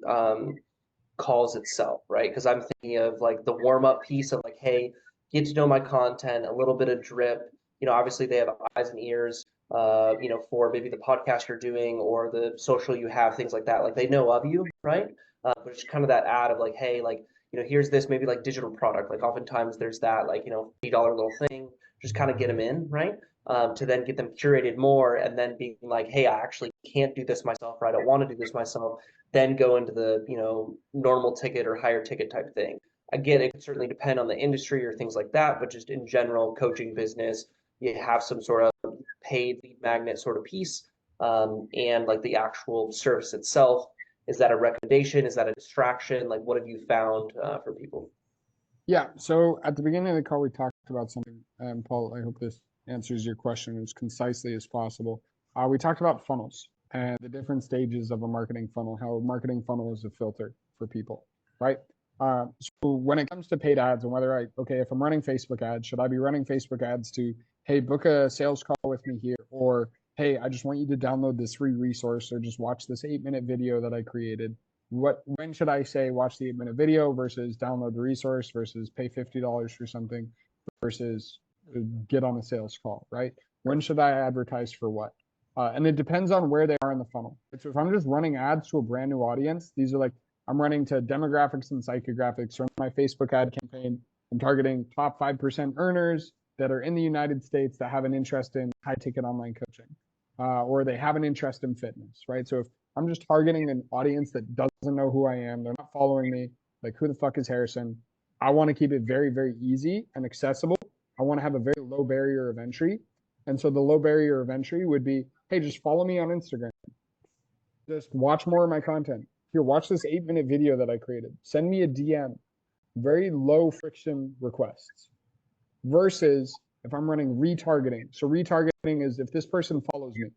calls itself, right? Because I'm thinking of like the warm up piece of like, hey, get to know my content, a little bit of drip. Obviously they have eyes and ears, for maybe the podcast you're doing or the social you have, things like that. Like they know of you, right? But it's kind of that ad of like, hey, like, here's this maybe like digital product. Like oftentimes there's that like, $50 little thing, just kind of get them in, right? To then get them curated more and then being like, hey, I actually can't do this myself, or I don't want to do this myself, then go into the, normal ticket or higher ticket type thing. Again, it could certainly depend on the industry or things like that, but just in general, coaching business, you have some sort of paid lead magnet sort of piece, and like the actual service itself. Is that a recommendation? Is that a distraction? Like, what have you found for people? Yeah. So at the beginning of the call, we talked about something, and Paul, I hope this answers your question as concisely as possible. We talked about funnels and the different stages of a marketing funnel, how a marketing funnel is a filter for people, right? So when it comes to paid ads and whether if I'm running Facebook ads, should I be running Facebook ads to, hey, book a sales call with me here, or hey, I just want you to download this free resource or just watch this 8-minute video that I created. When should I say watch the 8-minute video versus download the resource versus pay $50 for something versus get on a sales call, right? When should I advertise for what? And it depends on where they are in the funnel. So if I'm just running ads to a brand new audience, these are like, I'm running to demographics and psychographics from my Facebook ad campaign. I'm targeting top 5% earners that are in the United States that have an interest in high ticket online coaching, or they have an interest in fitness, right? So if I'm just targeting an audience that doesn't know who I am, they're not following me, like who the fuck is Harrison? I want to keep it very, very easy and accessible. I want to have a very low barrier of entry. And so the low barrier of entry would be, hey, just follow me on Instagram. Just watch more of my content. Here, watch this 8-minute video that I created. Send me a DM. Very low friction requests. Versus if I'm running retargeting. So retargeting is if this person follows me.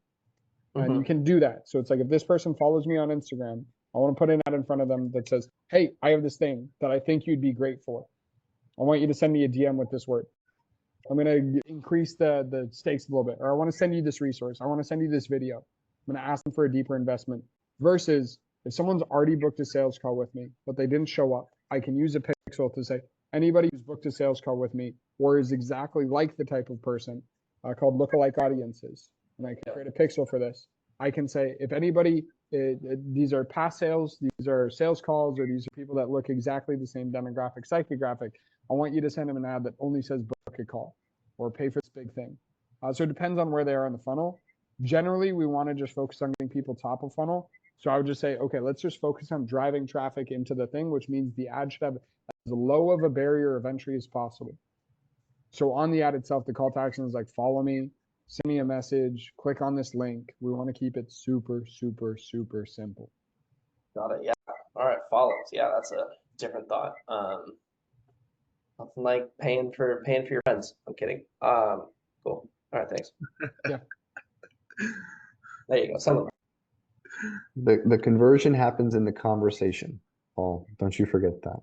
And you can do that. So it's like if this person follows me on Instagram, I want to put an ad in front of them that says, hey, I have this thing that I think you'd be great for. I want you to send me a DM with this word. I'm going to increase the stakes a little bit. Or I want to send you this resource. I want to send you this video. I'm going to ask them for a deeper investment. Versus if someone's already booked a sales call with me, but they didn't show up, I can use a pixel to say, anybody who's booked a sales call with me or is exactly like the type of person called lookalike audiences. And I can create a pixel for this. I can say, if anybody, these are past sales, these are sales calls, or these are people that look exactly the same demographic, psychographic, I want you to send them an ad that only says book a call or pay for this big thing. So it depends on where they are in the funnel. Generally, we want to just focus on getting people top of funnel. So I would just say, okay, let's just focus on driving traffic into the thing, which means the ad should have as low of a barrier of entry as possible. So on the ad itself, the call to action is like, follow me, send me a message, click on this link. We want to keep it super, super, super simple. Got it. Yeah. All right. Follows. Yeah, that's a different thought. Nothing like paying for your friends. I'm kidding. Cool. All right. Thanks. Yeah. There you go. Some of them. The conversion happens in the conversation, Paul. Don't you forget that.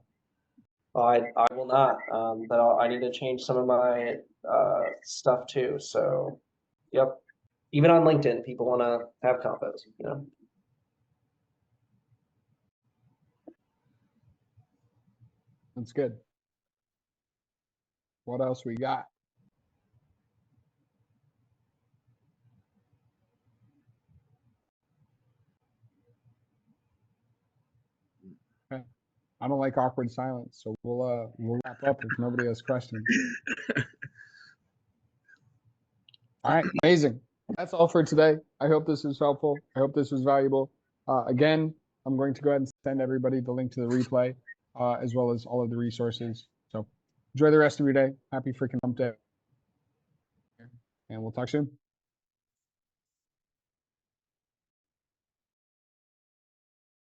I will not. But I need to change some of my stuff too. So, yep. Even on LinkedIn, people want to have combos. That's good. What else we got? Okay. I don't like awkward silence, so we'll wrap up if nobody has questions. All right, amazing. That's all for today. I hope this was helpful. I hope this was valuable. Again, I'm going to go ahead and send everybody the link to the replay, as well as all of the resources. So enjoy the rest of your day. Happy freaking hump day. And we'll talk soon.